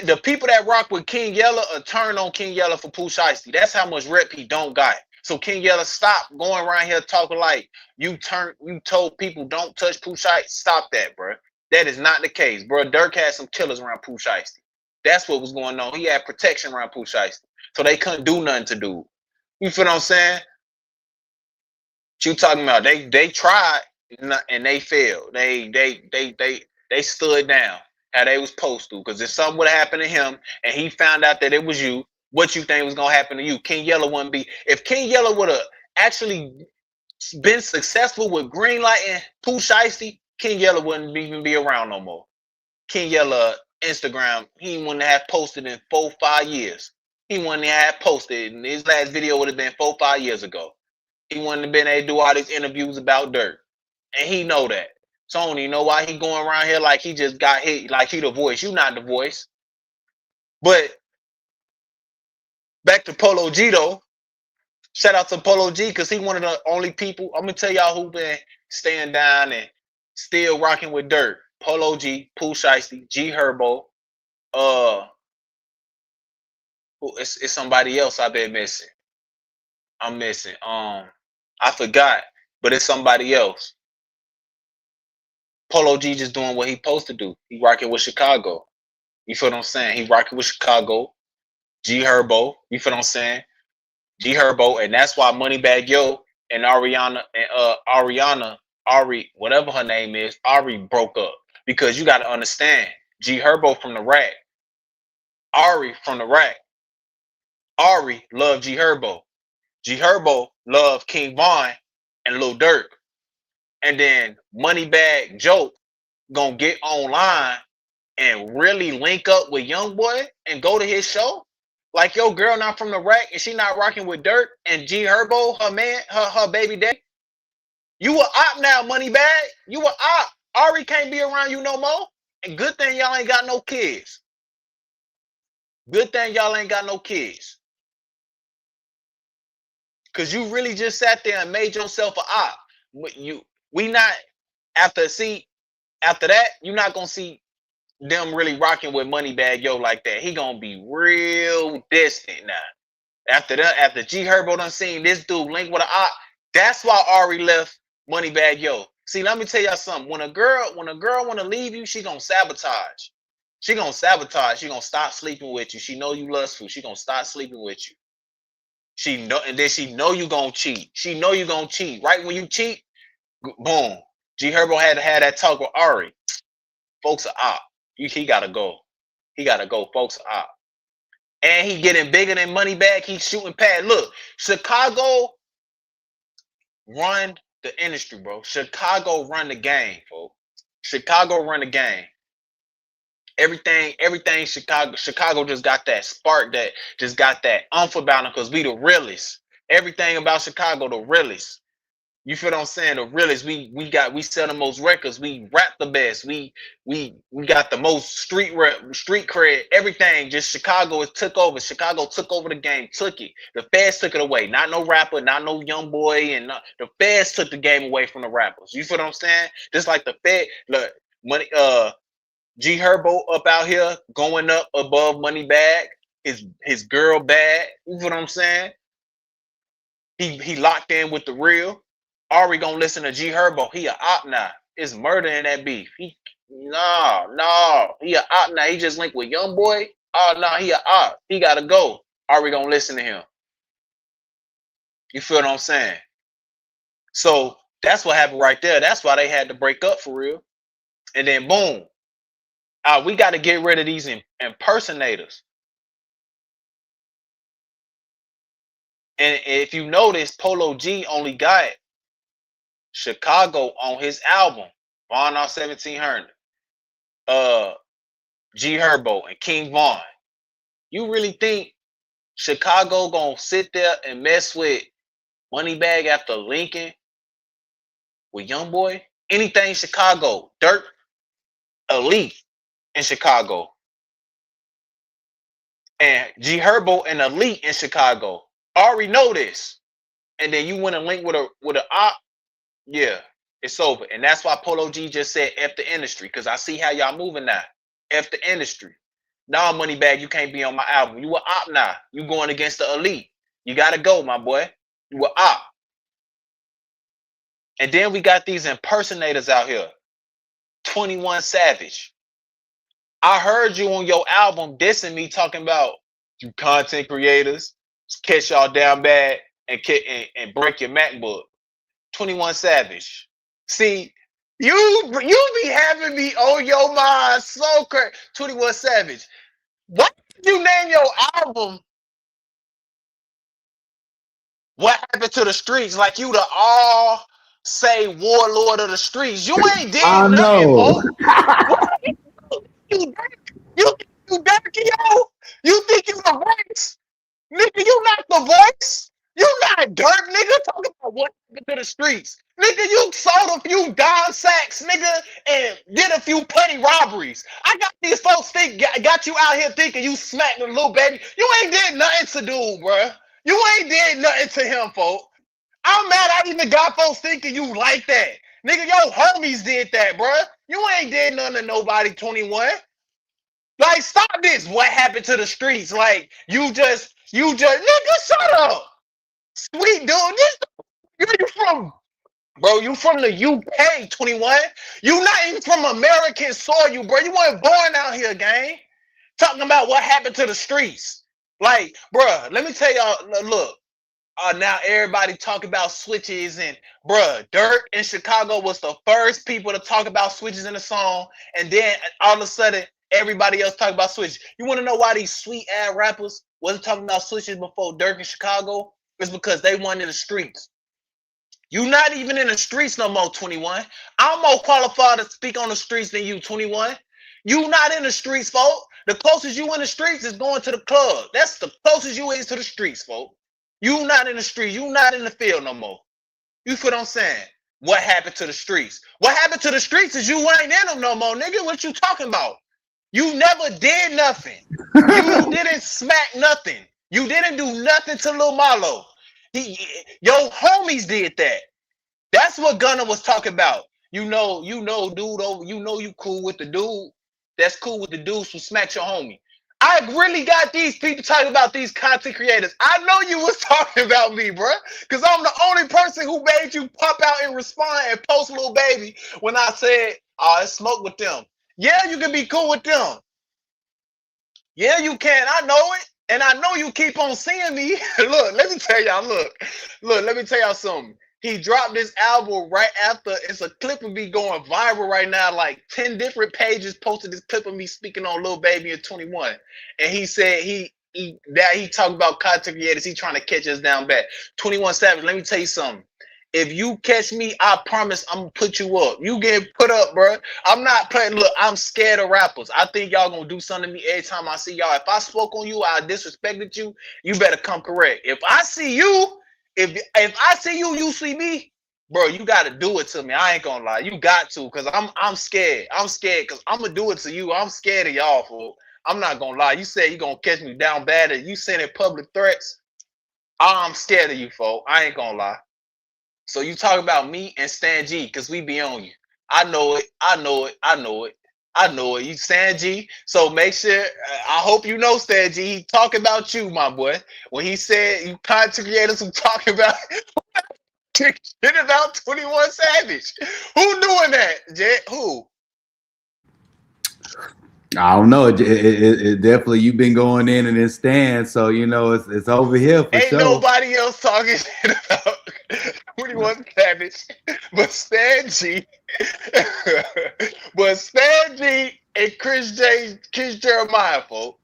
[SPEAKER 3] the people that rock with King Yella turn on King Yella for Pooh Shiesty. That's how much rep he don't got. So King Yella, stop going around here talking like you told people don't touch Pooh Shiesty. Stop that, bro. That is not the case, bro. Dirk had some killers around Pooh Shiesty. That's what was going on. He had protection around Pooh Shiesty, so they couldn't do nothing to do. You feel what I'm saying? What you talking about? They tried and they failed. They stood down how they was supposed to. Because if something would have happened to him and he found out that it was you, what you think was gonna happen to you? King Yella wouldn't be. If King Yella would have actually been successful with greenlighting Pooh Shiesty, King Yella wouldn't even be around no more. King Yella Instagram, he wouldn't have posted in 4-5 years. He wouldn't have posted. And his last video would have been 4-5 years ago. He wouldn't have been able to do all these interviews about Dirk. And he know that. So I don't even know why he going around here like he just got hit, like he the voice. You not the voice. But back to Polo G though. Shout out to Polo G because he one of the only people. I'm gonna tell y'all who been staying down and still rocking with Dirk. Polo G, Pooh Shiesty, G Herbo. It's somebody else I've been missing. I'm missing. I forgot, but it's somebody else. Polo G just doing what he supposed to do. He rocking with Chicago. You feel what I'm saying? He rocking with Chicago. G Herbo. You feel what I'm saying? G Herbo, and that's why Moneybag Yo and Ari, whatever her name is, Ari broke up. Because you got to understand, G Herbo from the rack, Ari from the rack. Ari loved G Herbo. G Herbo loved King Von and Lil Durk. And then Moneybag Joe gonna get online and really link up with Youngboy and go to his show. Like your girl not from the rack and she not rocking with Dirk and G Herbo, her man, her baby daddy. You a op now, Moneybag. You a op. Ari can't be around you no more. And good thing y'all ain't got no kids. Good thing y'all ain't got no kids. Cause you really just sat there and made yourself a op. We not after that, you're not gonna see them really rocking with Moneybag Yo like that. He gonna be real distant now. After that, after G Herbo done seen this dude link with an op, that's why Ari left Moneybag Yo. See, let me tell y'all something. When a girl wanna leave you, she gonna sabotage. She gonna sabotage. She gonna stop sleeping with you. She know you lustful. She gonna stop sleeping with you. She know, and then she know you gonna cheat. She know you gonna cheat. Right when you cheat, boom. G Herbo had to have that talk with Ari. Folks are op. He gotta go. He gotta go. Folks are op. And he getting bigger than Moneybag. He's shooting past. Look, Chicago run the industry, bro. Chicago run the game, folks. Chicago run the game. Everything Chicago just got that spark, that just got that umph about them because we the realest. Everything about Chicago, the realest. You feel what I'm saying? The realest. We sell the most records. We rap the best. We got the most street cred. Everything. Just Chicago is took over. Chicago took over the game. Took it. The feds took it away. Not no rapper. Not no young boy. And the feds took the game away from the rappers. You feel what I'm saying? Just like the Fed. Look, money. G Herbo up out here going up above Moneybag. His girl bad. You feel what I'm saying? He locked in with the real. Ari gonna listen to G Herbo. He a op now. It's murder in that beef. No. He a op now. He just linked with Youngboy. Oh no, he a op. He gotta go. Ari gonna listen to him. You feel what I'm saying? So that's what happened right there. That's why they had to break up for real. And then boom. We got to get rid of these impersonators. And if you notice, Polo G only got Chicago on his album, Von off 1700. G Herbo, and King Von. You really think Chicago gonna sit there and mess with Moneybag after Lincoln with YoungBoy? Anything Chicago, Dirt, Elite in Chicago, and G Herbo and Elite in Chicago. I already know this. And then you want to link with a op, yeah, it's over. And that's why Polo G just said F the industry, because I see how y'all moving now. F the industry. Nah, Moneybag, you can't be on my album. You a op now. You going against the Elite. You gotta go, my boy. You a op. And then we got these impersonators out here. 21 Savage. I heard you on your album dissing me, talking about you content creators catch y'all down bad and break your MacBook. 21 Savage. See, you be having me on your mind so crazy. 21 Savage. Why did you name your album What Happened to the Streets? Like you the all say warlord of the streets. You ain't
[SPEAKER 1] I
[SPEAKER 3] did nothing,
[SPEAKER 1] know.
[SPEAKER 3] folks. You you dirty, yo. You think you the voice? Nigga, you not the voice. You not dirt, nigga. Talking about what happened to the streets. Nigga, you sold a few dime sacks, nigga, and did a few petty robberies. I got these folks got you out here thinking you smacked the little baby. You ain't did nothing to dude, bruh. You ain't did nothing to him, folk. I'm mad I even got folks thinking you like that. Nigga, your homies did that, bruh. You ain't did nothing to nobody, 21. Like, stop this. What happened to the streets? Like, you just, nigga, shut up. Sweet dude, this, where you from? Bro, you from the UK, 21. You not even from American soil, bro. You weren't born out here, gang. Talking about what happened to the streets. Like, bro, let me tell y'all, look. Now everybody talk about switches and bruh, Dirt in Chicago was the first people to talk about switches in the song, and then all of a sudden everybody else talk about switches. You want to know why these sweet ass rappers wasn't talking about switches before Dirt in Chicago? It's because they weren't in the streets. You not even in the streets no more, 21. I'm more qualified to speak on the streets than you, 21. You not in the streets, folk. The closest you in the streets is going to the club. That's the closest you is to the streets, folk. You not in the streets. You not in the field no more. You feel what I'm saying? What happened to the streets? What happened to the streets is you ain't in them no more, nigga. What you talking about? You never did nothing. You didn't smack nothing. You didn't do nothing to Lil Marlo. Your homies did that. That's what Gunna was talking about. You know, dude, over, you cool with the dude. That's cool with the dudes who smacked your homie. I really got these people talking about these content creators. I know you was talking about me, bro, because I'm the only person who made you pop out and respond and post Lil Baby when I said, "Oh, it's smoke with them." Yeah, you can be cool with them. Yeah, you can. I know it. And I know you keep on seeing me. Look, let me tell y'all, let me tell y'all something. He dropped this album right after. It's a clip of me going viral right now. Like 10 different pages posted this clip of me speaking on Lil Baby in 21. And he said he talked about content creators. He trying to catch us down bad. 21 Savage, let me tell you something. If you catch me, I promise I'm gonna put you up. You get put up, bro. I'm not playing. Look, I'm scared of rappers. I think y'all gonna do something to me every time I see y'all. If I spoke on you, I disrespected you. You better come correct. If I see you, if I see you, you see me, bro. You gotta do it to me. I ain't gonna lie. You got to, cause I'm scared. I'm scared, cause I'm gonna do it to you. I'm scared of y'all, fool. I'm not gonna lie. You said you gonna catch me down bad, and you sending public threats. I'm scared of you, folks. I ain't gonna lie. So you talk about me and Stan G, because we be on you. I know it. I know it. I know it. I know it. You Stan G. So make sure, I hope you know Stan G. He talking about you, my boy. When he said you content creators who talking about shit about 21 Savage. Who doing that, Jet? Who?
[SPEAKER 1] I don't know. It definitely you've been going in and it stands, so you know it's over here for
[SPEAKER 3] Ain't
[SPEAKER 1] sure.
[SPEAKER 3] nobody else talking shit about 21 Savage but Stan G. But Stan G and Chris Jeremiah, folks.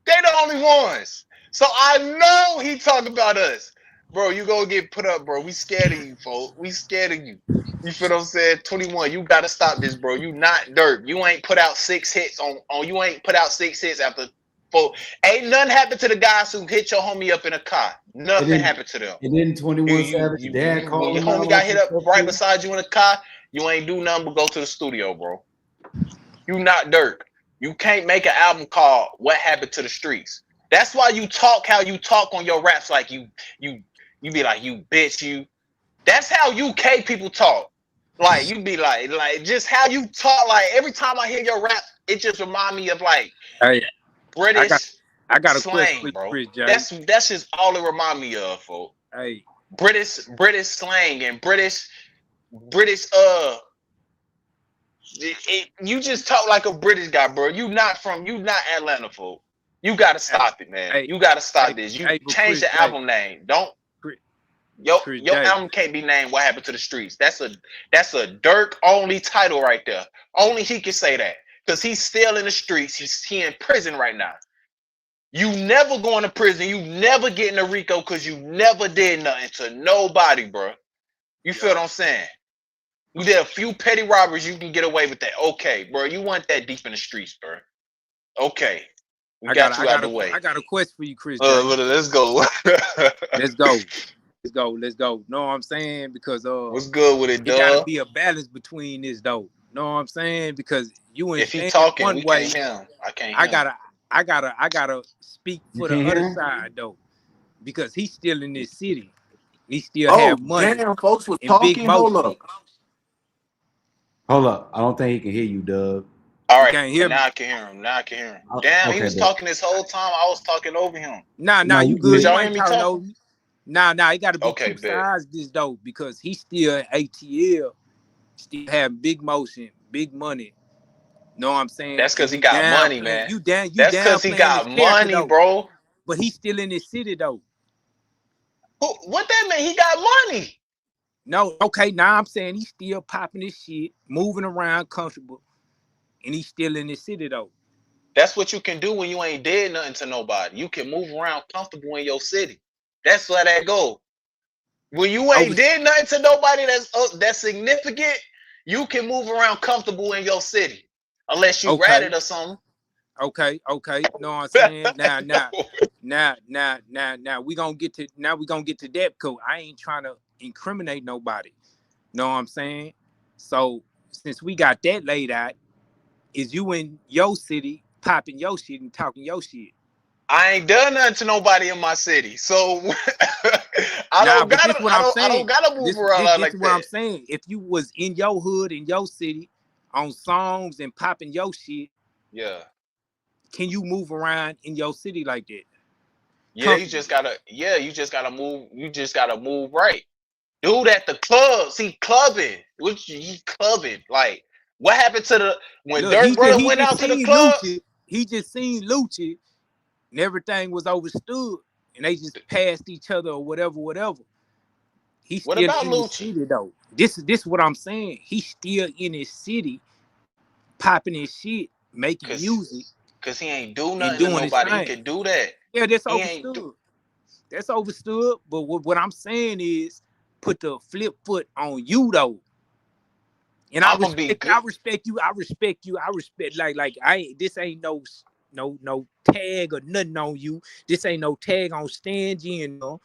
[SPEAKER 3] They the only ones. So I know he talking about us. bro, you gonna get put up, bro. We scared of you, folks. We scared of you. You feel what I'm saying? 21, you gotta stop this, bro. You not Dirk. You ain't put out 6 hits on you ain't put out 6 hits after 4. Ain't nothing happened to the guys who hit your homie up in a car.
[SPEAKER 1] It
[SPEAKER 3] Nothing
[SPEAKER 1] didn't.
[SPEAKER 3] happened to them.
[SPEAKER 1] It didn't.
[SPEAKER 3] You
[SPEAKER 1] 21
[SPEAKER 3] you
[SPEAKER 1] Savage
[SPEAKER 3] you,
[SPEAKER 1] dad
[SPEAKER 3] you when
[SPEAKER 1] called
[SPEAKER 3] your
[SPEAKER 1] him
[SPEAKER 3] homie
[SPEAKER 1] out on
[SPEAKER 3] got hit
[SPEAKER 1] some
[SPEAKER 3] up
[SPEAKER 1] stuff
[SPEAKER 3] right
[SPEAKER 1] too.
[SPEAKER 3] beside you in a car, you ain't do nothing but go to the studio, bro. You not Dirk. You can't make an album called "What Happened to the Streets." That's why you talk how you talk on your raps, like you you be like you bitch you. That's how UK people talk. Like you be like just how you talk. Like every time I hear your rap, it just remind me of like
[SPEAKER 4] Hey, I got
[SPEAKER 3] British
[SPEAKER 4] I got a question for
[SPEAKER 3] slang,
[SPEAKER 4] you,
[SPEAKER 3] bro.
[SPEAKER 4] Chris J.
[SPEAKER 3] That's just all it remind me of, folks.
[SPEAKER 4] Hey,
[SPEAKER 3] British slang and British you just talk like a British guy, bro. You not Atlanta, folk. You gotta
[SPEAKER 4] hey,
[SPEAKER 3] stop it, man.
[SPEAKER 4] hey,
[SPEAKER 3] You gotta
[SPEAKER 4] hey,
[SPEAKER 3] stop this. You
[SPEAKER 4] hey, but
[SPEAKER 3] change
[SPEAKER 4] Chris
[SPEAKER 3] the
[SPEAKER 4] J.
[SPEAKER 3] album name. Don't
[SPEAKER 4] Chris,
[SPEAKER 3] your
[SPEAKER 4] Chris
[SPEAKER 3] your
[SPEAKER 4] J.
[SPEAKER 3] album can't be named What Happened to the Streets. That's a Dirk only title right there. Only he can say that. Because he's still in the streets. He in prison right now. You never going to prison. You never getting a RICO because you never did nothing to nobody, bro. You feel
[SPEAKER 4] Yeah,
[SPEAKER 3] what I'm saying? You did a few petty robberies, you can get away with that. Okay, bro. You want that deep in the streets, bro. Okay. We
[SPEAKER 4] I got
[SPEAKER 3] got
[SPEAKER 4] a, I
[SPEAKER 3] you out
[SPEAKER 4] got
[SPEAKER 3] the
[SPEAKER 4] a,
[SPEAKER 3] way.
[SPEAKER 4] I got a question for you, Chris J.
[SPEAKER 3] Let's go.
[SPEAKER 4] Let's go, let's go. Know what I'm saying? Because
[SPEAKER 3] What's good with it,
[SPEAKER 4] it got to
[SPEAKER 3] dub?
[SPEAKER 4] be a balance between this though. Know what I'm saying? Because you ain't
[SPEAKER 3] If he
[SPEAKER 4] saying
[SPEAKER 3] talking,
[SPEAKER 4] one
[SPEAKER 3] we can't
[SPEAKER 4] way.
[SPEAKER 3] hear him. I can't
[SPEAKER 4] I
[SPEAKER 3] hear him.
[SPEAKER 4] gotta speak
[SPEAKER 1] You
[SPEAKER 4] for the
[SPEAKER 1] can't
[SPEAKER 4] other
[SPEAKER 1] hear him?
[SPEAKER 4] side though, because he's still in this city. He still
[SPEAKER 1] Oh,
[SPEAKER 4] have money
[SPEAKER 1] damn, folks was
[SPEAKER 4] and big
[SPEAKER 1] talking. Hold
[SPEAKER 4] motion.
[SPEAKER 1] up. Hold up. I don't think he can hear you, Doug.
[SPEAKER 3] All
[SPEAKER 4] You
[SPEAKER 3] right,
[SPEAKER 4] can't hear me.
[SPEAKER 3] now I can hear him. Now I can hear him. Damn, he
[SPEAKER 1] Okay,
[SPEAKER 3] was
[SPEAKER 1] but
[SPEAKER 3] talking this whole time. I was talking over him.
[SPEAKER 4] Nah,
[SPEAKER 1] no,
[SPEAKER 4] you
[SPEAKER 1] you
[SPEAKER 3] Did
[SPEAKER 4] good.
[SPEAKER 1] good.
[SPEAKER 4] You
[SPEAKER 3] y'all hear
[SPEAKER 4] ain't
[SPEAKER 3] me
[SPEAKER 4] talking
[SPEAKER 3] talking?
[SPEAKER 4] over me. Nah, it gotta be
[SPEAKER 3] Okay,
[SPEAKER 4] two
[SPEAKER 3] bet.
[SPEAKER 4] sides this though, because he still ATL, still have big motion, big money. Know what I'm saying?
[SPEAKER 3] That's
[SPEAKER 4] And
[SPEAKER 3] because he got money, man.
[SPEAKER 4] you
[SPEAKER 3] That's
[SPEAKER 4] down
[SPEAKER 3] because he
[SPEAKER 4] playing his
[SPEAKER 3] got
[SPEAKER 4] character
[SPEAKER 3] money,
[SPEAKER 4] though.
[SPEAKER 3] bro.
[SPEAKER 4] But he's still in this city though.
[SPEAKER 3] What that mean? He got money.
[SPEAKER 4] No, okay, now I'm saying he's still popping his shit, moving around comfortable, and he's still in this city though.
[SPEAKER 3] That's what you can do when you ain't did nothing to nobody. You can move around comfortable in your city. That's where that go. When you
[SPEAKER 4] Over
[SPEAKER 3] ain't did nothing to nobody that's significant, you can move around comfortable in your city, unless you
[SPEAKER 4] okay,
[SPEAKER 3] ratted or something.
[SPEAKER 4] okay. Know what I'm saying? Now we gonna get to that because I ain't trying to incriminate nobody. Know what I'm saying? So since we got that laid out, is you in your city popping your shit and talking your shit?
[SPEAKER 3] I ain't done nothing to nobody in my city, so I
[SPEAKER 4] Nah,
[SPEAKER 3] don't
[SPEAKER 4] but
[SPEAKER 3] gotta.
[SPEAKER 4] this what
[SPEAKER 3] I
[SPEAKER 4] I'm
[SPEAKER 3] don't. I don't
[SPEAKER 4] saying.
[SPEAKER 3] gotta move around
[SPEAKER 4] This
[SPEAKER 3] like
[SPEAKER 4] what I'm
[SPEAKER 3] that.
[SPEAKER 4] saying. If you was in your hood in your city on songs and popping your shit,
[SPEAKER 3] Yeah,
[SPEAKER 4] can you move around in your city like that
[SPEAKER 3] yeah. You just
[SPEAKER 4] comfortably?
[SPEAKER 3] gotta. Yeah, you just gotta move. You just gotta move right. Dude at the clubs, he clubbing. Which he clubbing. Like, what happened to the when
[SPEAKER 4] Look,
[SPEAKER 3] Dirk Brother
[SPEAKER 4] he
[SPEAKER 3] went
[SPEAKER 4] just
[SPEAKER 3] out to the
[SPEAKER 4] seen
[SPEAKER 3] clubs?
[SPEAKER 4] Lucci. He just seen Lucci, and everything was overstood, and they just passed each other or whatever. He's
[SPEAKER 3] What
[SPEAKER 4] still
[SPEAKER 3] about
[SPEAKER 4] in his
[SPEAKER 3] Lucci?
[SPEAKER 4] city though. This what I'm saying. He's still in his city, popping his shit, making
[SPEAKER 3] Cause,
[SPEAKER 4] music,
[SPEAKER 3] cause he ain't do
[SPEAKER 4] and
[SPEAKER 3] nothing to
[SPEAKER 4] doing his
[SPEAKER 3] nobody. He
[SPEAKER 4] thing.
[SPEAKER 3] could do that.
[SPEAKER 4] Yeah, that's
[SPEAKER 3] He ain't do.
[SPEAKER 4] overstood. That's overstood. But what I'm saying is, put the flip foot on you though. And
[SPEAKER 3] I'm gonna be good.
[SPEAKER 4] I respect you. I respect like I ain't this ain't no tag or nothing on you. This ain't no tag on Stangy and no.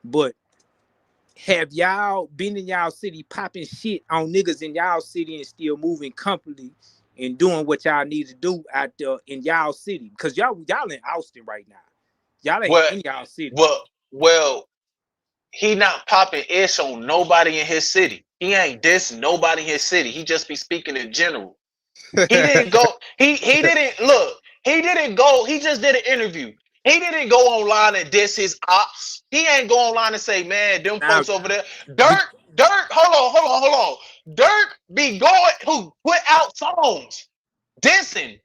[SPEAKER 4] But have y'all been in y'all city popping shit on niggas in y'all city and still moving comfortably and doing what y'all need to do out there in y'all city? Because y'all in Austin right now. Y'all ain't
[SPEAKER 3] Well,
[SPEAKER 4] in y'all city.
[SPEAKER 3] well. He not popping ish on nobody in his city. He ain't diss nobody in his city. He just be speaking in general. He didn't go. He didn't look. He didn't go. He just did an interview. He didn't go online and diss his ops. He ain't go online and say, "Man, them
[SPEAKER 4] Now,
[SPEAKER 3] folks over there." Dirk. Hold on. Dirk be going who put out songs dissing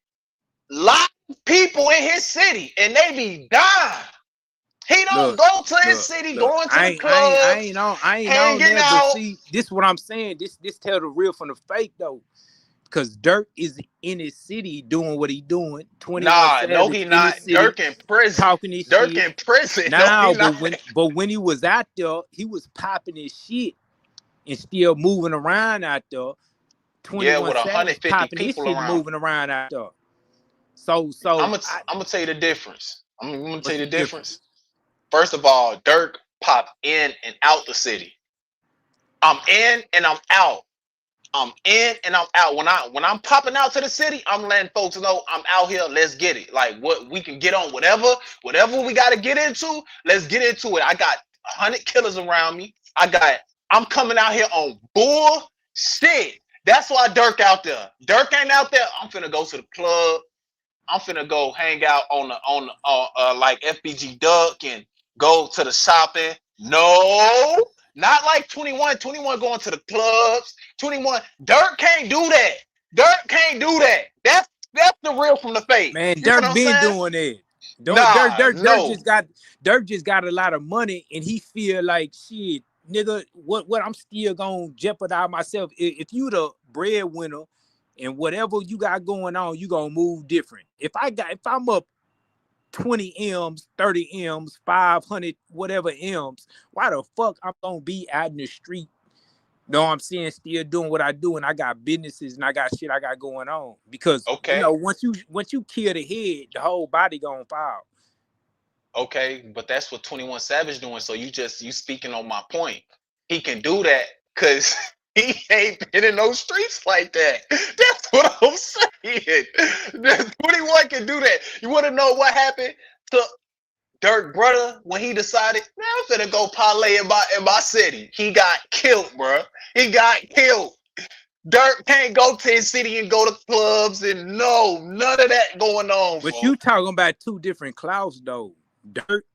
[SPEAKER 3] live people in his city, and they be dying. He don't
[SPEAKER 4] look,
[SPEAKER 3] go to his
[SPEAKER 4] look,
[SPEAKER 3] city,
[SPEAKER 4] look.
[SPEAKER 3] going to the clubs,
[SPEAKER 4] I ain't on
[SPEAKER 3] hanging
[SPEAKER 4] that, but
[SPEAKER 3] out.
[SPEAKER 4] see, this is what I'm saying. This tell the real from the fake though. Cause Dirk is in his city doing what he doing. 21
[SPEAKER 3] Nah, no,
[SPEAKER 4] Savage
[SPEAKER 3] he
[SPEAKER 4] in
[SPEAKER 3] not.
[SPEAKER 4] his city
[SPEAKER 3] Dirk in prison.
[SPEAKER 4] talking his
[SPEAKER 3] Dirk
[SPEAKER 4] shit.
[SPEAKER 3] in prison. No,
[SPEAKER 4] Now,
[SPEAKER 3] he
[SPEAKER 4] but
[SPEAKER 3] not.
[SPEAKER 4] when he was out there, he was popping his shit and still moving around out there.
[SPEAKER 3] Yeah,
[SPEAKER 4] 21
[SPEAKER 3] with
[SPEAKER 4] Savage
[SPEAKER 3] 150
[SPEAKER 4] popping his
[SPEAKER 3] people
[SPEAKER 4] shit and
[SPEAKER 3] around.
[SPEAKER 4] moving around out there.
[SPEAKER 3] I'm
[SPEAKER 4] So
[SPEAKER 3] gonna
[SPEAKER 4] I,
[SPEAKER 3] I'm gonna tell you the difference. I'm gonna tell
[SPEAKER 4] what's
[SPEAKER 3] you
[SPEAKER 4] the
[SPEAKER 3] the
[SPEAKER 4] difference?
[SPEAKER 3] difference. First of all, Dirk popped in and out the city. I'm in and I'm out. I'm in and I'm out. When I'm popping out to the city, I'm letting folks know I'm out here. Let's get it. Like what we can get on, whatever we got to get into. Let's get into it. I got 100 killers around me. I'm coming out here on bullshit. That's why Dirk out there. Dirk ain't out there. I'm finna go to the club. I'm finna go hang out on like FBG Duck and go to the shopping. No, not like 21. 21 going to the clubs. 21. Dirk can't do that. Dirk can't do that. That's the real from the fake.
[SPEAKER 4] Man,
[SPEAKER 3] You feel what
[SPEAKER 4] Dirk
[SPEAKER 3] I'm
[SPEAKER 4] been
[SPEAKER 3] saying?
[SPEAKER 4] doing that.
[SPEAKER 3] Nah, no.
[SPEAKER 4] Dirk just got a lot of money and he feel like shit, nigga, what I'm still gonna jeopardize myself. If you the breadwinner and whatever you got going on, you gonna move different. If I'm up 20 M's, 30 M's, 500, whatever M's, why the fuck I'm gonna be out in the street? Know what I'm saying? Still doing what I do, and I got businesses and I got shit I got going on. Because
[SPEAKER 3] Okay.
[SPEAKER 4] once you kill the head, the whole body gonna fall.
[SPEAKER 3] Okay, but that's what 21 Savage doing. So you speaking on my point. He can do that because he ain't been in those streets like that. That's what I'm saying. That 21 can do that. You want to know what happened to Dirk brother when he decided, man, I'm finna go parlay in my city. He got killed, bro. He got killed. Dirk can't go to his city and go to clubs and no, none of that going on,
[SPEAKER 4] But
[SPEAKER 3] folks.
[SPEAKER 4] you talking about two different clouds though. Dirk,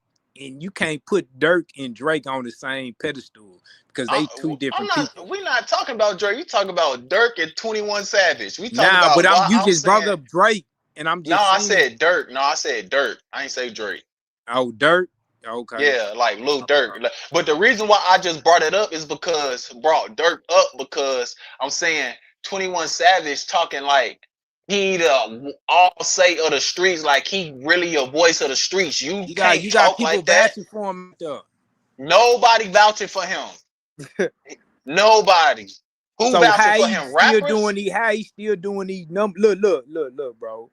[SPEAKER 4] and you can't put Dirk and Drake on the same pedestal because they two
[SPEAKER 3] I'm
[SPEAKER 4] different people.
[SPEAKER 3] not. We're not talking about Drake. You talking about Dirk and 21 Savage. We talking
[SPEAKER 4] Nah, but
[SPEAKER 3] about.
[SPEAKER 4] you
[SPEAKER 3] I'm
[SPEAKER 4] just brought
[SPEAKER 3] saying.
[SPEAKER 4] up Drake, and I'm
[SPEAKER 3] No,
[SPEAKER 4] just
[SPEAKER 3] I
[SPEAKER 4] saying,
[SPEAKER 3] said Dirk. No, I said Dirk. I ain't say Drake.
[SPEAKER 4] oh, Dirk. Okay.
[SPEAKER 3] Yeah, like Lil Dirk. But the reason why I just brought it up is brought Dirk up because I'm saying 21 Savage talking like he the all say of the streets, like he really a voice of the streets. You can't
[SPEAKER 4] You got
[SPEAKER 3] talk
[SPEAKER 4] people
[SPEAKER 3] like that.
[SPEAKER 4] vouching for him though.
[SPEAKER 3] Nobody vouching for him. Nobody. Who
[SPEAKER 4] So
[SPEAKER 3] vouching for him? Rappers?
[SPEAKER 4] how he still doing these numbers? Look, bro.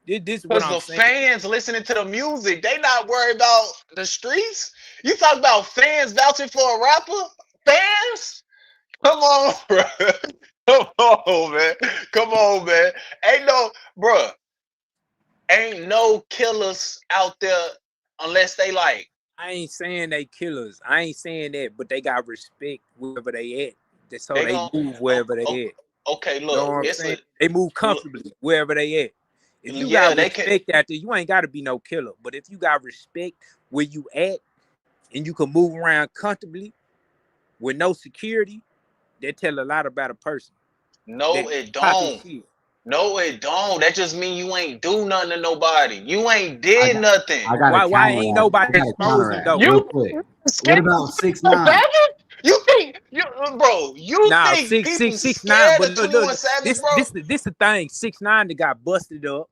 [SPEAKER 4] This is what
[SPEAKER 3] Because
[SPEAKER 4] I'm
[SPEAKER 3] the
[SPEAKER 4] saying.
[SPEAKER 3] fans listening to the music, they not worried about the streets. You talk about fans vouching for a rapper? Fans? Come on, bro. Come on, man. Come on, man. Bruh, ain't no killers out there unless they like.
[SPEAKER 4] I ain't saying they killers. I ain't saying that, but they got respect wherever they at. That's so
[SPEAKER 3] They
[SPEAKER 4] they
[SPEAKER 3] gon'
[SPEAKER 4] move
[SPEAKER 3] oh,
[SPEAKER 4] wherever
[SPEAKER 3] oh,
[SPEAKER 4] they at.
[SPEAKER 3] okay,
[SPEAKER 4] You know
[SPEAKER 3] look,
[SPEAKER 4] what I'm
[SPEAKER 3] it's
[SPEAKER 4] saying?
[SPEAKER 3] a
[SPEAKER 4] They move
[SPEAKER 3] look,
[SPEAKER 4] comfortably wherever they at. If you
[SPEAKER 3] yeah,
[SPEAKER 4] got
[SPEAKER 3] they can
[SPEAKER 4] respect out there, you ain't gotta be no killer. But if you got respect where you at and you can move around comfortably with no security, that tell a lot about a person.
[SPEAKER 3] no
[SPEAKER 4] That
[SPEAKER 3] it
[SPEAKER 4] popping
[SPEAKER 3] don't.
[SPEAKER 4] shit.
[SPEAKER 3] No, it don't. That just mean you ain't do nothing to nobody. You ain't
[SPEAKER 1] I
[SPEAKER 3] did
[SPEAKER 1] got
[SPEAKER 3] nothing.
[SPEAKER 1] I got to
[SPEAKER 4] Why ain't
[SPEAKER 1] counteract. I
[SPEAKER 4] nobody
[SPEAKER 1] got to
[SPEAKER 4] exposing
[SPEAKER 1] counteract
[SPEAKER 4] though?
[SPEAKER 1] real
[SPEAKER 3] You
[SPEAKER 1] quick. What
[SPEAKER 3] scared
[SPEAKER 1] about
[SPEAKER 3] of
[SPEAKER 1] 6ix9ine?
[SPEAKER 3] Savage? You think you
[SPEAKER 4] Now
[SPEAKER 3] think
[SPEAKER 4] six
[SPEAKER 3] people
[SPEAKER 4] six six nine,
[SPEAKER 3] scared
[SPEAKER 4] but
[SPEAKER 3] of 21 Savage, bro?
[SPEAKER 4] this the thing. 6ix9ine that got busted up.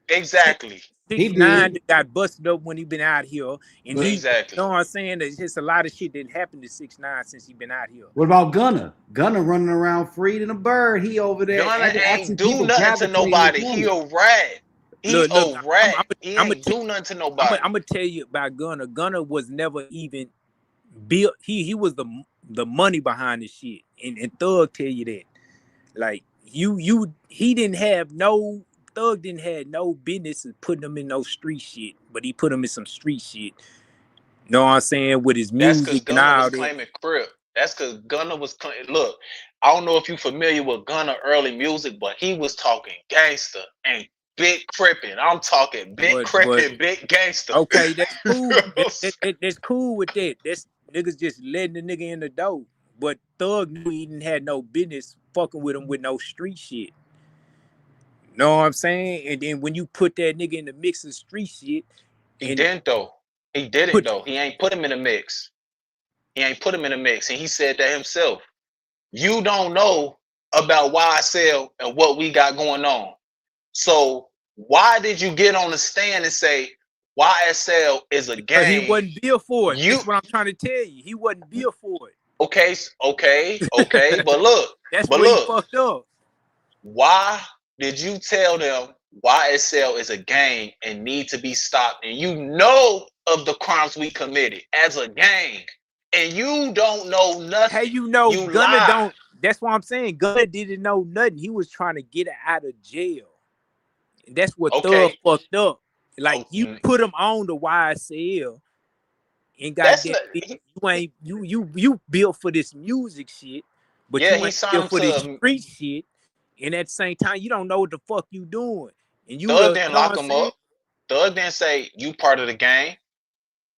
[SPEAKER 3] Exactly.
[SPEAKER 1] He
[SPEAKER 4] 6ix9ine
[SPEAKER 1] did,
[SPEAKER 4] that got busted up when he been out here, and
[SPEAKER 1] but
[SPEAKER 4] he, you
[SPEAKER 3] Exactly.
[SPEAKER 4] know what I'm saying? There's just a lot of shit that happened to 6ix9ine since he been out here.
[SPEAKER 1] what about Gunna? Gunna running around free than a bird. He over there
[SPEAKER 3] Gunna ain't
[SPEAKER 1] asking
[SPEAKER 3] do
[SPEAKER 1] people
[SPEAKER 3] nothing to
[SPEAKER 1] gravitate his
[SPEAKER 3] nobody. He
[SPEAKER 1] money.
[SPEAKER 3] a rat. He
[SPEAKER 4] Look,
[SPEAKER 3] a rat. He
[SPEAKER 4] I'm
[SPEAKER 3] ain't do nothing to
[SPEAKER 4] I'm
[SPEAKER 3] nobody.
[SPEAKER 4] gonna tell you about Gunna. Gunna was never even built. He was the money behind this shit, and Thug tell you that. Like he didn't have no Thug didn't have no business of putting him in no street shit, but he put him in some street shit. You know what I'm saying? With his
[SPEAKER 3] That's because
[SPEAKER 4] music and
[SPEAKER 3] Gunna was
[SPEAKER 4] all that.
[SPEAKER 3] claiming crip. That's because Gunna was claiming. Look, I don't know if you familiar with Gunna early music, but he was talking gangster and big crippin'. I'm talking big
[SPEAKER 4] But
[SPEAKER 3] crippin', big gangster.
[SPEAKER 4] okay, that's
[SPEAKER 3] You
[SPEAKER 4] cool.
[SPEAKER 3] know what I'm saying?
[SPEAKER 4] That's cool with that. That's niggas just letting the nigga in the door. But Thug knew he didn't have no business fucking with him with no street shit. Know what I'm saying? And then when you put that nigga in the mix of street shit
[SPEAKER 3] He
[SPEAKER 4] and
[SPEAKER 3] didn't though. He didn't
[SPEAKER 4] put
[SPEAKER 3] though. He ain't put him in the mix. He ain't put him in the mix, and he said that himself. You don't know about YSL and what we got going on. So why did you get on the stand and say YSL is a
[SPEAKER 4] Because he
[SPEAKER 3] gang?
[SPEAKER 4] wasn't built for it.
[SPEAKER 3] You
[SPEAKER 4] That's what I'm trying to tell you. He wasn't built for
[SPEAKER 3] okay, okay, okay,
[SPEAKER 4] it. That's
[SPEAKER 3] but
[SPEAKER 4] where he
[SPEAKER 3] look,
[SPEAKER 4] fucked up.
[SPEAKER 3] why did you tell them YSL is a gang and need to be stopped? And you know of the crimes we committed as a gang, and you don't know
[SPEAKER 4] Hey,
[SPEAKER 3] nothing.
[SPEAKER 4] you know,
[SPEAKER 3] You
[SPEAKER 4] Gunna
[SPEAKER 3] lie.
[SPEAKER 4] don't. That's what I'm saying. Gunna didn't know nothing. He was trying to get out of jail. And that's what Thug
[SPEAKER 3] Okay,
[SPEAKER 4] fucked up. Like
[SPEAKER 3] oh,
[SPEAKER 4] you put him on the YSL and
[SPEAKER 3] that's
[SPEAKER 4] goddamn
[SPEAKER 3] not.
[SPEAKER 4] you ain't you built for this music shit, but
[SPEAKER 3] Yeah,
[SPEAKER 4] you
[SPEAKER 3] he
[SPEAKER 4] ain't
[SPEAKER 3] signed
[SPEAKER 4] built
[SPEAKER 3] him
[SPEAKER 4] for this
[SPEAKER 3] to
[SPEAKER 4] street shit. And at the same time, you don't know what the fuck you doing. And you
[SPEAKER 3] Thug.
[SPEAKER 4] the
[SPEAKER 3] Didn't
[SPEAKER 4] you know what
[SPEAKER 3] lock
[SPEAKER 4] I'm
[SPEAKER 3] him
[SPEAKER 4] saying?
[SPEAKER 3] up. Thug didn't say you part of the gang.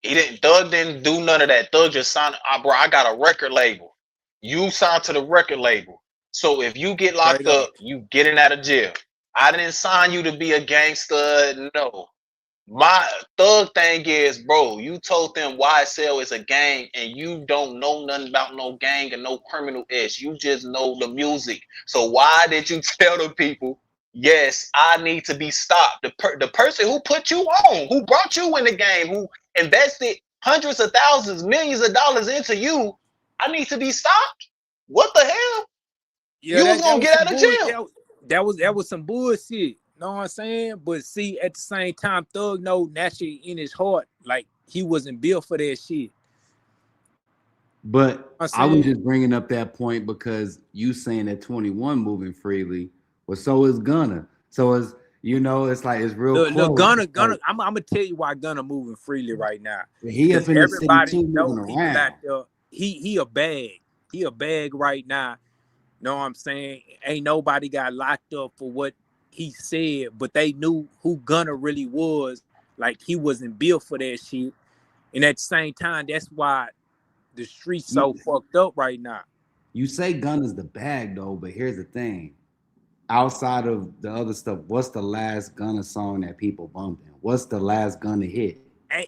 [SPEAKER 3] He didn't. Thug didn't do none of that. Thug just signed. Bro, I got a record label. You signed to the record label. So if you get
[SPEAKER 4] Straight
[SPEAKER 3] locked
[SPEAKER 4] up.
[SPEAKER 3] up, you getting out of jail. I didn't sign you to be a gangster. No. My thug thing is, bro, you told them YSL is a gang and you don't know nothing about no gang and no criminal ish. You just know the music. So why did you tell the people, yes, I need to be stopped? The person who put you on, who brought you in the game, who invested hundreds of thousands, millions of dollars into you, I need to be stopped? What the hell?
[SPEAKER 4] Yeah,
[SPEAKER 3] You was
[SPEAKER 4] that
[SPEAKER 3] gonna
[SPEAKER 4] was
[SPEAKER 3] get
[SPEAKER 4] some
[SPEAKER 3] out of
[SPEAKER 4] bull.
[SPEAKER 3] jail.
[SPEAKER 4] That was some bullshit. Know what I'm saying? But see, at the same time, Thug know naturally in his heart, like he wasn't built for that shit.
[SPEAKER 1] But
[SPEAKER 4] I'm
[SPEAKER 1] I was
[SPEAKER 4] saying,
[SPEAKER 1] just bringing up that point because you saying that 21 moving freely, well, so is Gunna. So is it's like it's real
[SPEAKER 4] look,
[SPEAKER 1] close.
[SPEAKER 4] Gunna.
[SPEAKER 1] Like,
[SPEAKER 4] I'm gonna tell you why Gunna moving freely right now,
[SPEAKER 1] he up
[SPEAKER 4] because
[SPEAKER 1] in the city
[SPEAKER 4] everybody
[SPEAKER 1] too,
[SPEAKER 4] know
[SPEAKER 1] moving
[SPEAKER 4] people out
[SPEAKER 1] around.
[SPEAKER 4] there. He a bag. He a bag right now. Know what I'm saying? Ain't nobody got locked up for what he said, but they knew who Gunna really was. Like he wasn't built for that shit. And at the same time, that's why the streets so
[SPEAKER 1] You,
[SPEAKER 4] fucked up right now.
[SPEAKER 1] you say Gunna's the bag though, but here's the thing. Outside of the other stuff, what's the last Gunna song that people bumping? What's the last Gunna hit?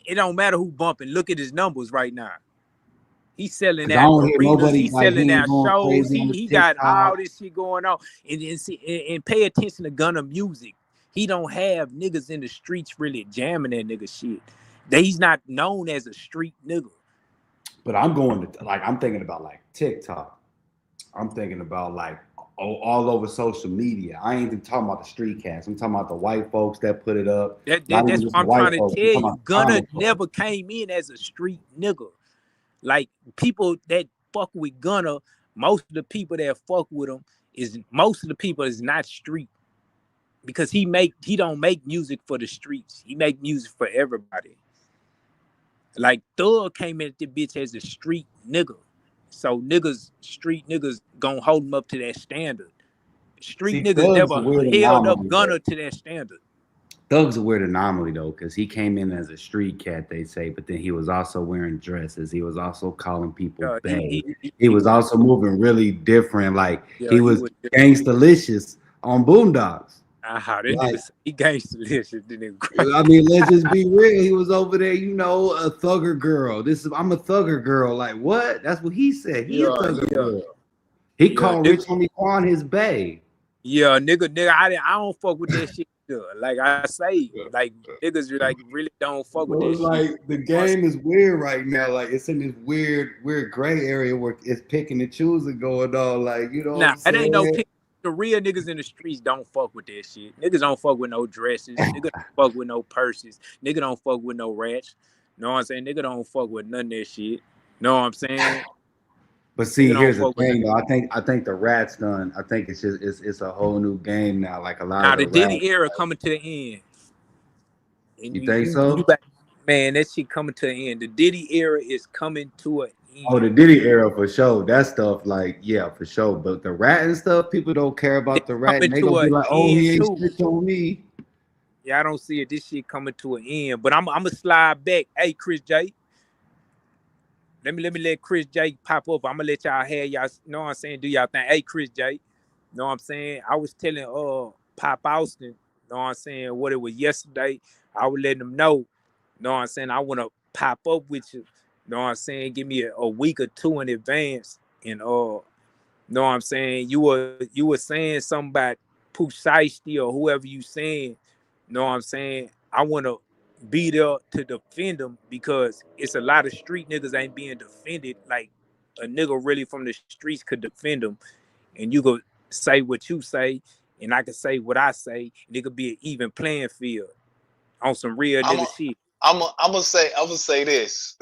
[SPEAKER 4] It don't matter who bumping. Look at his numbers right now. He's selling
[SPEAKER 1] Because I
[SPEAKER 4] out
[SPEAKER 1] don't hear
[SPEAKER 4] arenas.
[SPEAKER 1] nobody
[SPEAKER 4] He's
[SPEAKER 1] like
[SPEAKER 4] selling
[SPEAKER 1] he ain't
[SPEAKER 4] out
[SPEAKER 1] going
[SPEAKER 4] shows.
[SPEAKER 1] crazy on the
[SPEAKER 4] He got
[SPEAKER 1] TikTok.
[SPEAKER 4] all this shit going on. And pay attention to Gunna music. He don't have niggas in the streets really jamming that nigga shit. He's not known as a street nigga.
[SPEAKER 1] But I'm going to I'm thinking about like TikTok. I'm thinking about like all over social media. I ain't even talking about the street cats. I'm talking about the white folks that put it up. Not even
[SPEAKER 4] That's
[SPEAKER 1] just
[SPEAKER 4] what
[SPEAKER 1] the
[SPEAKER 4] I'm
[SPEAKER 1] white
[SPEAKER 4] trying to
[SPEAKER 1] folks. I'm
[SPEAKER 4] tell
[SPEAKER 1] talking
[SPEAKER 4] you.
[SPEAKER 1] about the
[SPEAKER 4] Gunna
[SPEAKER 1] common folks.
[SPEAKER 4] never came in as a street nigga. Like people that fuck with Gunna, most of the people that fuck with him most of the people is not street, because he don't make music for the streets. He make music for everybody. Like Thug came in at the bitch as a street nigga. So street niggas gonna hold him up to that standard. Street
[SPEAKER 1] See,
[SPEAKER 4] niggas
[SPEAKER 1] Thug's a
[SPEAKER 4] never
[SPEAKER 1] weird
[SPEAKER 4] held up
[SPEAKER 1] anomaly though.
[SPEAKER 4] Gunna to that standard.
[SPEAKER 1] Thug's a weird anomaly though, because he came in as a street cat, they say, but then he was also wearing dresses. He was also calling people
[SPEAKER 4] Uh,
[SPEAKER 1] bae. He was also moving really different. Like he
[SPEAKER 4] he
[SPEAKER 1] was
[SPEAKER 4] was
[SPEAKER 1] gangstalicious on Boondocks.
[SPEAKER 4] that
[SPEAKER 1] Like,
[SPEAKER 4] nigga he gangster shit. That nigga
[SPEAKER 1] I
[SPEAKER 4] crazy.
[SPEAKER 1] mean, let's just be real. He was over there, a thugger girl. I'm a thugger girl. Like what? That's what he said. He a
[SPEAKER 4] Yeah,
[SPEAKER 1] thugger
[SPEAKER 4] yeah,
[SPEAKER 1] girl. He
[SPEAKER 4] yeah.
[SPEAKER 1] called Rich Homie Quan his bae.
[SPEAKER 4] Yeah, nigga, I don't fuck with that shit. Like I say, like niggas like really don't fuck with
[SPEAKER 1] Bro,
[SPEAKER 4] that
[SPEAKER 1] it's
[SPEAKER 4] shit.
[SPEAKER 1] like the game is weird right now. Like it's in this weird gray area where it's picking and choosing going on. Like, you know what
[SPEAKER 4] Nah,
[SPEAKER 1] I'm
[SPEAKER 4] it ain't no
[SPEAKER 1] saying?
[SPEAKER 4] the real niggas in the streets don't fuck with that shit. Niggas don't fuck with no dresses. Nigga don't fuck with no purses. Nigga don't fuck with no rats. Know what I'm saying? Nigga don't fuck with none of that shit. Know what I'm saying?
[SPEAKER 1] But
[SPEAKER 4] Nigga
[SPEAKER 1] see,
[SPEAKER 4] don't
[SPEAKER 1] here's the
[SPEAKER 4] fuck with none.
[SPEAKER 1] thing though. I think the rat's done. I think it's a whole new game now. Like a lot of
[SPEAKER 4] Now
[SPEAKER 1] the
[SPEAKER 4] the
[SPEAKER 1] rats.
[SPEAKER 4] Diddy era coming to the end. And
[SPEAKER 1] You think so?
[SPEAKER 4] you back, man, that shit coming to the end. The Diddy era is coming to an
[SPEAKER 1] Oh,
[SPEAKER 4] end.
[SPEAKER 1] the Diddy era for sure. That stuff, like, yeah, for sure. But the rat and stuff, people don't care
[SPEAKER 4] This
[SPEAKER 1] about the rat,
[SPEAKER 4] coming
[SPEAKER 1] and they gonna
[SPEAKER 4] to
[SPEAKER 1] be
[SPEAKER 4] an
[SPEAKER 1] like, "Oh,
[SPEAKER 4] end
[SPEAKER 1] he ain't
[SPEAKER 4] too.
[SPEAKER 1] snitch on me."
[SPEAKER 4] Yeah, I don't see it. This shit coming to an end. But I'm gonna slide back. Hey, Chris J. Let Chris J pop up. I'm gonna let y'all have y'all, know what I'm saying, do y'all thing. Hey, Chris J. Know what I'm saying? I was telling Pop Austin, know what I'm saying, what it was yesterday. I was letting them know what I'm saying, I wanna pop up with you. Know what I'm saying? Give me a week or two in advance and Know what I'm saying? You were saying something about Pooh Shiesty or whoever you saying. Know what I'm saying? I wanna be there to defend them because it's a lot of street niggas ain't being defended like a nigga really from the streets could defend them, and you could say what you say, and I could say what I say, and it could be an even playing field on some real
[SPEAKER 3] I'm
[SPEAKER 4] nigga
[SPEAKER 3] a,
[SPEAKER 4] shit.
[SPEAKER 3] I'm gonna say this.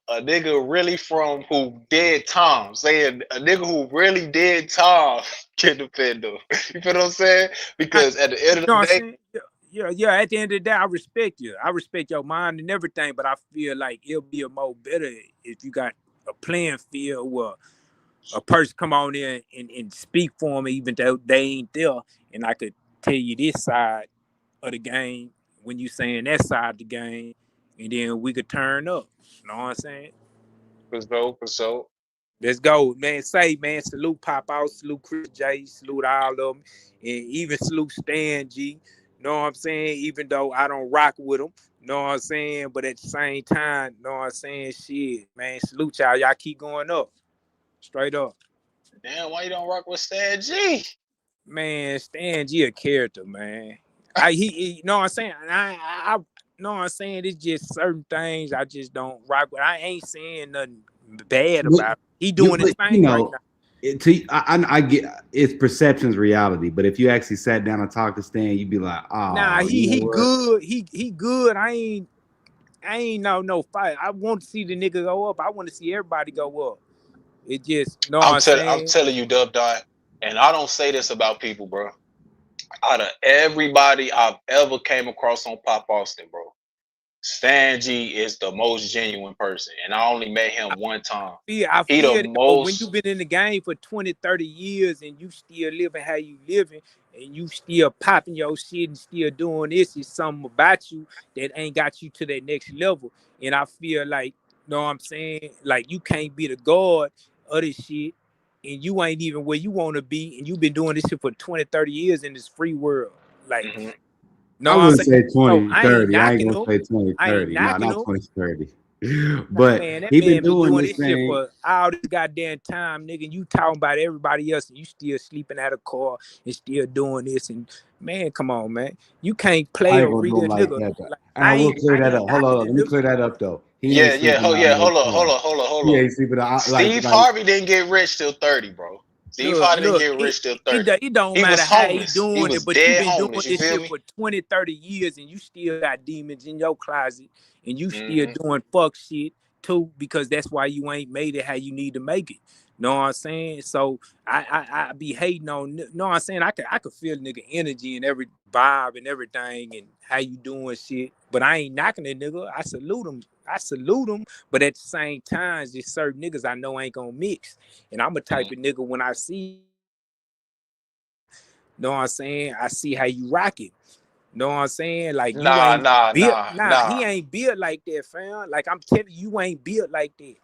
[SPEAKER 3] A nigga really from who did Tom, saying a nigga who really did Tom can defend him. You feel what I'm saying?
[SPEAKER 4] I,
[SPEAKER 3] Because at the end
[SPEAKER 4] you
[SPEAKER 3] of
[SPEAKER 4] know
[SPEAKER 3] the
[SPEAKER 4] what I'm
[SPEAKER 3] day,
[SPEAKER 4] saying? Yeah, yeah. At the end of the day, I respect you. I respect your mind and everything, but I feel like it'll be a more better if you got a playing field where a person come on there and speak for them, even though they ain't there, and I could tell you this side of the game when you saying that side of the game, and then we could turn up. You know what I'm saying?
[SPEAKER 3] for so.
[SPEAKER 4] Let's go, man. Say, man, salute Pop Out, salute Chris J, salute all of them, and even salute Stan G. Know what I'm saying? Even though I don't rock with them, know what I'm saying? But at the same time, know what I'm saying? Shit, man, salute y'all. Y'all keep going up, straight up.
[SPEAKER 3] Damn, why you don't rock with Stan G?
[SPEAKER 4] Man, Stan G a character, man. He know what I'm saying? I know what I'm saying. It's just certain things I just don't rock with. I ain't saying nothing bad
[SPEAKER 1] But
[SPEAKER 4] about it. He
[SPEAKER 1] you,
[SPEAKER 4] doing his
[SPEAKER 1] but you
[SPEAKER 4] thing right
[SPEAKER 1] know,
[SPEAKER 4] now.
[SPEAKER 1] I get it's perception's reality. But if you actually sat down and talked to Stan, you'd be like,
[SPEAKER 4] Nah,
[SPEAKER 1] oh, you know
[SPEAKER 4] he
[SPEAKER 1] what?
[SPEAKER 4] good. He good. I ain't no fight. I want to see the nigga go up. I want to see everybody go up. It just know what I'm
[SPEAKER 3] I'm
[SPEAKER 4] saying.
[SPEAKER 3] telling you, Dub Dot, and I don't say this about people, bro. Out of everybody I've ever came across on Pop Austin, bro, Stan G is the most genuine person, and I only met him one time.
[SPEAKER 4] I
[SPEAKER 3] He the
[SPEAKER 4] feel that, but when you've
[SPEAKER 3] most.
[SPEAKER 4] been in the game for 20, 30 years and you still living how you living and you still popping your shit and still doing this, is something about you that ain't got you to that next level. And I feel like, you know what I'm saying? Like you can't be the god of this shit and you ain't even where you want to be and you've been doing this shit for 20, 30 years in this free world. Like,
[SPEAKER 3] Mhm.
[SPEAKER 4] know
[SPEAKER 1] I
[SPEAKER 4] what I'm
[SPEAKER 1] wouldn't
[SPEAKER 4] saying?
[SPEAKER 1] say
[SPEAKER 4] So I ain't
[SPEAKER 1] 2030. I ain't
[SPEAKER 4] knocking
[SPEAKER 1] gonna
[SPEAKER 4] them.
[SPEAKER 1] say
[SPEAKER 4] I ain't
[SPEAKER 1] 2030. No,
[SPEAKER 4] knocking
[SPEAKER 1] not
[SPEAKER 4] them.
[SPEAKER 1] 2030.
[SPEAKER 4] Nah,
[SPEAKER 1] But
[SPEAKER 4] man, that
[SPEAKER 1] he been
[SPEAKER 4] man been
[SPEAKER 1] doing
[SPEAKER 4] doing
[SPEAKER 1] this
[SPEAKER 4] this shit
[SPEAKER 1] thing.
[SPEAKER 4] for all this goddamn time, nigga. And you talking about everybody else, and you still sleeping at a car and still doing this. And man, come on, man, you can't play
[SPEAKER 1] I
[SPEAKER 4] a
[SPEAKER 1] ain't gonna
[SPEAKER 4] real
[SPEAKER 1] do him like
[SPEAKER 4] nigga.
[SPEAKER 1] that. Though.
[SPEAKER 4] Like
[SPEAKER 1] And I will clear
[SPEAKER 4] I
[SPEAKER 1] that
[SPEAKER 4] ain't
[SPEAKER 1] up. Hold
[SPEAKER 4] knocking
[SPEAKER 1] on,
[SPEAKER 4] the
[SPEAKER 1] let me
[SPEAKER 4] nigga.
[SPEAKER 1] clear that up though. He ain't sleeping out
[SPEAKER 3] Yeah.
[SPEAKER 1] no car.
[SPEAKER 3] Hold
[SPEAKER 1] He
[SPEAKER 3] on.
[SPEAKER 1] ain't sleeping out
[SPEAKER 3] Steve
[SPEAKER 1] like
[SPEAKER 3] Harvey didn't get rich till 30, bro. Steve
[SPEAKER 4] Look,
[SPEAKER 3] Harvey didn't
[SPEAKER 4] look,
[SPEAKER 3] get
[SPEAKER 4] it,
[SPEAKER 3] rich till
[SPEAKER 4] it,
[SPEAKER 3] 30.
[SPEAKER 4] it don't
[SPEAKER 3] He
[SPEAKER 4] matter
[SPEAKER 3] was
[SPEAKER 4] how he
[SPEAKER 3] homeless. He
[SPEAKER 4] doing
[SPEAKER 3] was
[SPEAKER 4] it, but you
[SPEAKER 3] dead
[SPEAKER 4] been doing
[SPEAKER 3] homeless. You
[SPEAKER 4] this
[SPEAKER 3] feel
[SPEAKER 4] shit
[SPEAKER 3] me?
[SPEAKER 4] for 20, 30 years and you still got demons in your closet and you still
[SPEAKER 3] Hmm.
[SPEAKER 4] doing fuck shit too because that's why you ain't made it how you need to make it. Know what I'm saying? So I be hating on. Know what I'm saying? I could feel nigga energy and every vibe and everything and how you doing shit. But I ain't knocking it, nigga. I salute him. I salute him. But at the same time, there's certain niggas I know ain't gonna mix. And I'm a type of nigga when I see, know what I'm saying? I see how you rock it. Know what I'm saying? Like you ain't built. Nah,
[SPEAKER 3] Nah.
[SPEAKER 4] he ain't built like that, fam. Like I'm telling you, you ain't built like that.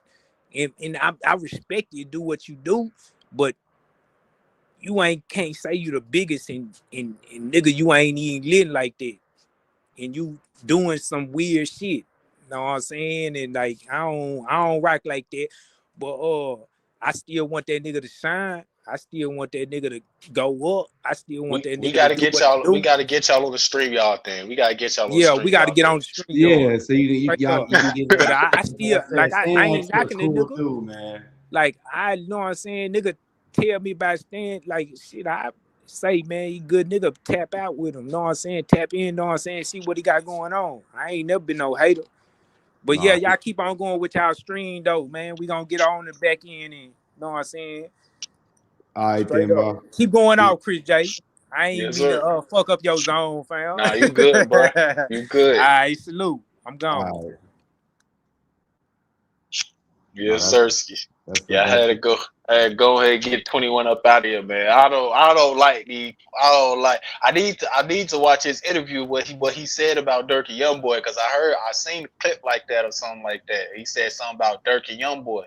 [SPEAKER 4] And I respect you, do what you do, but you ain't can't say you the biggest and nigga, you ain't even living like that. And you doing some weird shit. Know what I'm saying? And like I don't rock like that. But I still want that nigga to shine. I still want that nigga to go up. I still want that
[SPEAKER 3] We
[SPEAKER 4] nigga to
[SPEAKER 3] gotta
[SPEAKER 4] do
[SPEAKER 3] get
[SPEAKER 4] what he
[SPEAKER 3] y'all. We
[SPEAKER 4] do.
[SPEAKER 3] gotta get y'all on the stream yard thing. We gotta get y'all on the
[SPEAKER 4] Yeah, we
[SPEAKER 3] stream
[SPEAKER 4] gotta
[SPEAKER 3] yard
[SPEAKER 4] get
[SPEAKER 3] thing.
[SPEAKER 4] on the stream yard.
[SPEAKER 1] yeah. So
[SPEAKER 4] Straight up.
[SPEAKER 1] you can get
[SPEAKER 4] But
[SPEAKER 1] that.
[SPEAKER 4] I
[SPEAKER 1] Like
[SPEAKER 4] still
[SPEAKER 1] I said,
[SPEAKER 4] like I
[SPEAKER 1] Stan
[SPEAKER 4] ain't
[SPEAKER 1] actually a
[SPEAKER 4] knocking that
[SPEAKER 1] cool
[SPEAKER 4] nigga.
[SPEAKER 1] dude, man.
[SPEAKER 4] Like I know what I'm saying, nigga tell me about Stan, like shit, I say, man, he good nigga, tap out with him. Know what I'm saying? Tap in, know what I'm saying, see what he got going on. I ain't never been no hater. But yeah,
[SPEAKER 1] No,
[SPEAKER 4] y'all keep on going with y'all stream though, man. We gonna get on the back end and know what I'm saying?
[SPEAKER 1] all right
[SPEAKER 4] Straight
[SPEAKER 1] then,
[SPEAKER 4] up.
[SPEAKER 1] bro.
[SPEAKER 4] Keep going off, Chris J. I ain't
[SPEAKER 3] Yes,
[SPEAKER 4] mean to
[SPEAKER 3] sir.
[SPEAKER 4] fuck up your zone, fam.
[SPEAKER 3] Nah, you good, bro.
[SPEAKER 4] All
[SPEAKER 3] You good.
[SPEAKER 4] right, salute. I'm gone.
[SPEAKER 1] All right. No,
[SPEAKER 3] Yes, Sirski. Yeah, I
[SPEAKER 1] that's
[SPEAKER 3] had to go. I had to go ahead and get 21 up out of here, man. I don't like the. I don't like. I need to watch his interview. What he said about Dirk and Youngboy, because I seen a clip like that or something like that. He said something about Dirk and Youngboy.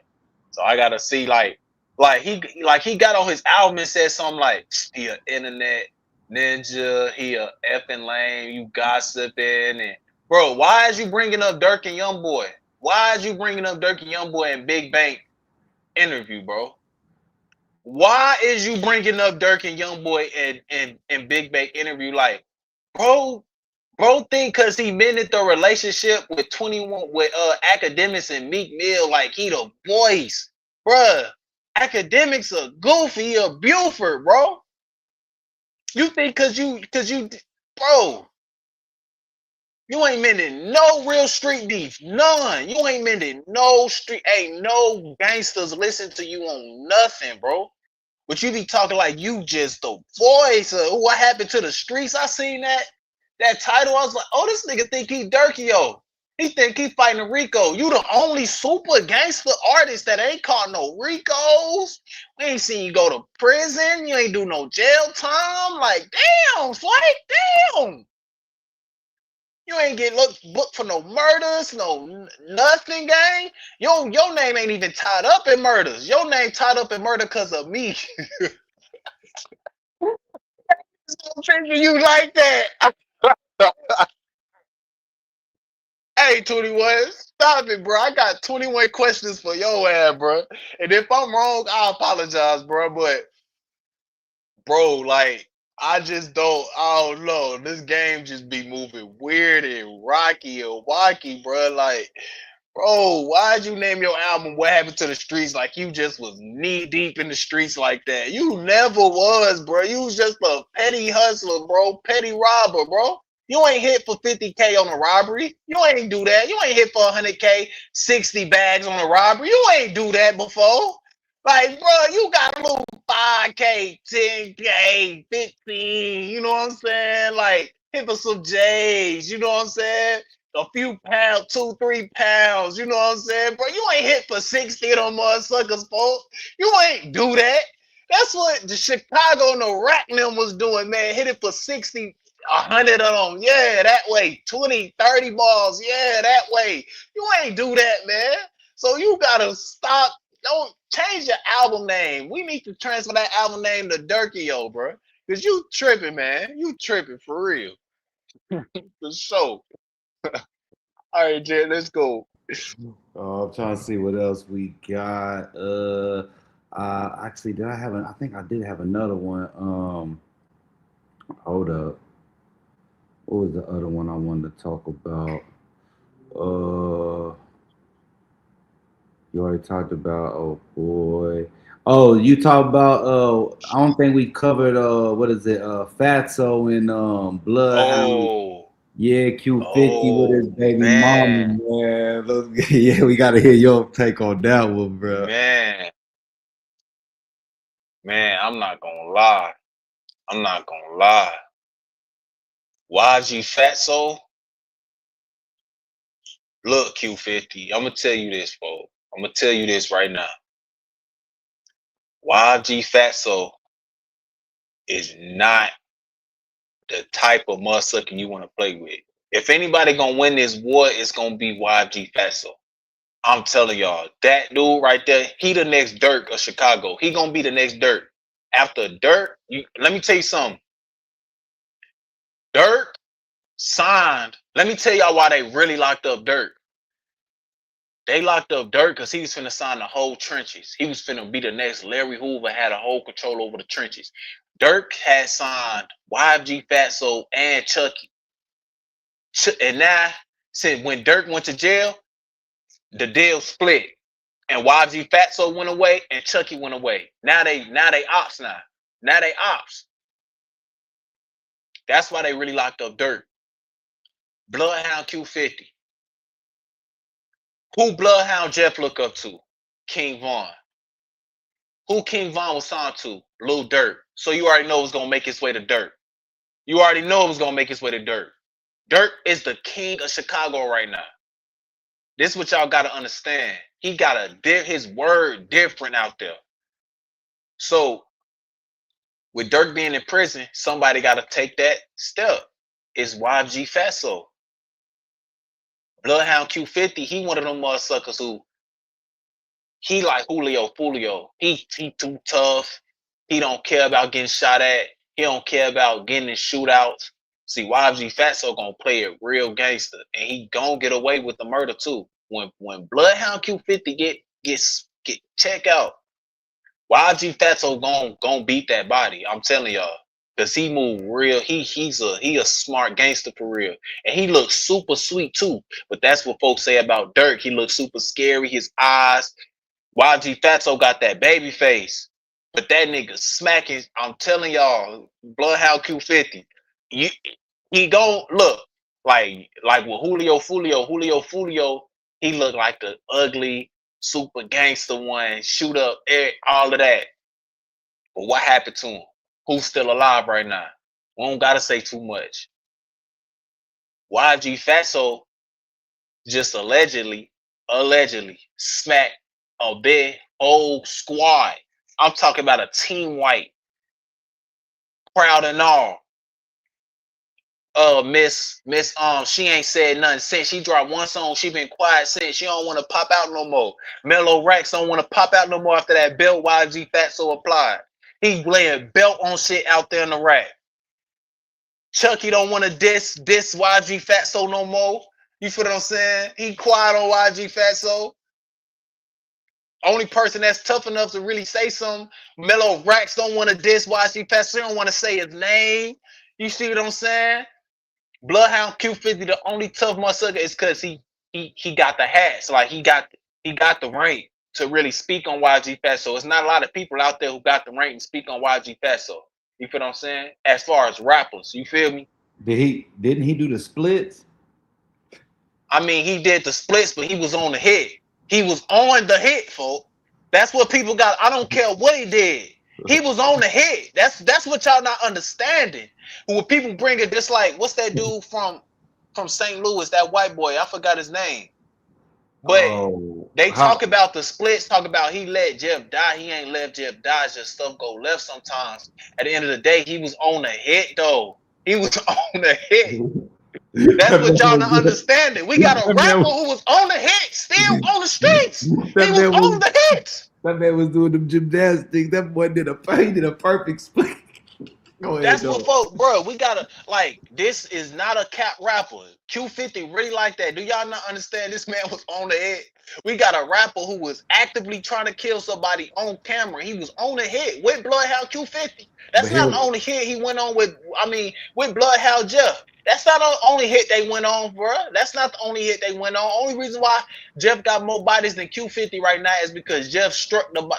[SPEAKER 3] So I gotta see he got on his album and said something like he a internet ninja, he a effing lame, you gossiping and bro, why is you bringing up Dirk and Youngboy? Why is you bringing up Dirk and Youngboy and Big Bank? interview, bro. Why is you bringing up Dirk and YoungBoy and Big Bay interview? Like, bro, think because he mended the relationship with 21 with academics and Meek Mill, like he the voice, bruh. Academics a goofy, a Buford, bro. You think cause you, bro, you ain't mending no real street beef, none. You ain't mending no street, ain't no gangsters listen to you on nothing, bro. But you be talking like you just the voice of what happened to the streets. I seen that title. I was like, oh, this nigga think he Durkio. He think he fighting Rico. You the only super gangster artist that ain't caught no Ricos. We ain't seen you go to prison. You ain't do no jail time. Like, damn, Swank, damn. You ain't get booked for no murders, no nothing, gang. Your name ain't even tied up in murders. Your name tied up in murder because of me. Treating you like that. Hey, 21, stop it, bro. I got 21 questions for your ass, bro. And if I'm wrong, I apologize, bro. But, bro, like, I don't know. This game just be moving weird and rocky and wacky, bro. Like, bro, why'd you name your album What Happened to the Streets like you just was knee deep in the streets like that? You never was, bro. You was just a petty hustler, bro. Petty robber, bro. You ain't hit for 50K on a robbery. You ain't do that. You ain't hit for 100K, 60 bags on a robbery. You ain't do that before. Like, bro, you got a little 5K, 10K, 15, you know what I'm saying? Like, hit for some J's, you know what I'm saying? A few pounds, 2-3 pounds, you know what I'm saying? Bro, you ain't hit for 60 of them motherfuckers, folks. You ain't do that. That's what the Chicago and the Rack them was doing, man. Hit it for 60, 100 of them. Yeah, that way. 20, 30 balls. Yeah, that way. You ain't do that, man. So you gotta stop. Don't change your album name. We need to transfer that album name to Durkio, bro. Cause you tripping, man. You tripping for real. For sure. All right, Jay, let's go.
[SPEAKER 1] I'm trying to see what else we got. Actually, did I have I think I did have another one. Hold up. What was the other one I wanted to talk about? Uh, you already talked about. Oh boy. Oh, you talked about. I don't think we covered. What is it? Fatso and Bloodhound.
[SPEAKER 3] Oh,
[SPEAKER 1] Yeah, Q50 with his
[SPEAKER 3] oh
[SPEAKER 1] baby mama,
[SPEAKER 3] man,
[SPEAKER 1] man. Yeah, we gotta hear your take on that one, bro.
[SPEAKER 3] man, man. I'm not gonna lie. I'm not gonna lie. YG Fatso, look, Q50. I'm gonna tell you this, folks. I'm gonna tell you this right now. YG Fatso is not the type of motherfucker you want to play with. If anybody gonna win this war, it's gonna be YG Fatso. I'm telling y'all, that dude right there, he the next Dirk of Chicago. He gonna be the next Dirk. After Dirk, let me tell you something. Dirk signed. Let me tell y'all why they really locked up Dirk. They locked up Dirk because he was finna sign the whole trenches. He was finna be the next Larry Hoover, had a whole control over the trenches. Dirk had signed YG Fatso and Chucky. And now, since when Dirk went to jail, the deal split. And YG Fatso went away and Chucky went away. Now they ops now. Now they ops. That's why they really locked up Dirk. Bloodhound Q50. Who Bloodhound Jeff look up to? King Von. Who King Von was signed to? Lil Durk. So you already know it's gonna make its way to Dirk. You already know it was gonna make its way to Dirk. Dirk is the king of Chicago right now. This is what y'all gotta understand. He got his word different out there. So with Dirk being in prison, somebody gotta take that step. It's YG Fatso. Bloodhound Q50, he one of them motherfuckers who he like Julio. He too tough. He don't care about getting shot at. He don't care about getting in shootouts. See, YG Fatso gonna play it real gangster, and he gonna get away with the murder too. When Bloodhound Q50 gets check out. YG Fatso gon' beat that body. I'm telling y'all. Cause he move real. He a smart gangster for real. And he looks super sweet too. But that's what folks say about Dirk. He looks super scary. His eyes. YG Fatso got that baby face. But that nigga smacking. I'm telling y'all, Bloodhound Q50. You he gon' look like with Julio, he looked like the ugly super gangster one, shoot up, all of that. But what happened to him? Who's still alive right now? We don't gotta say too much. YG Fatso just allegedly smacked a big old squad. I'm talking about a team white, proud and all. Miss she ain't said nothing since she dropped one song. She been quiet since. She don't want to pop out no more. Mellow Racks don't want to pop out no more after that belt YG Fatso applied. He laying belt on shit out there in the rack. Chucky don't want to diss YG Fatso no more. You feel what I'm saying? He quiet on YG Fatso. Only person that's tough enough to really say something. Mellow Racks don't want to diss YG Fatso. He don't want to say his name. You see what I'm saying? Bloodhound Q50, the only tough motherfucker is because he got the hats. Like he got the rank to really speak on YG Fatso. It's not a lot of people out there who got the rank to speak on YG Fatso. You feel what I'm saying? As far as rappers, you feel me?
[SPEAKER 1] Didn't he do the splits?
[SPEAKER 3] I mean, he did the splits, but he was on the hit. He was on the hit, folks. That's what people got. I don't care what he did. He was on the hit. That's what y'all not understanding. When people bring it, just like what's that dude from St. Louis, that white boy? I forgot his name. But they talk about the splits, talk about he let Jeff die. He ain't let Jeff die. Just stuff go left sometimes. At the end of the day, he was on the hit though. He was on the hit. That's what y'all not understanding. We got a rapper who was on the hit, still on the streets. He was on the hits.
[SPEAKER 1] That man was doing them gymnastics. That boy did a perfect split. Go ahead,
[SPEAKER 3] That's what folks, bro. We gotta like. This is not a cap rapper. Q50 really like that. Do y'all not understand? This man was on the head. We got a rapper who was actively trying to kill somebody on camera. He was on the hit with Bloodhound Q50. That's not the only hit he went on with. I mean, with Bloodhound Jeff. That's not the only hit they went on, bro. That's not the only hit they went on. Only reason why Jeff got more bodies than Q50 right now is because Jeff struck him.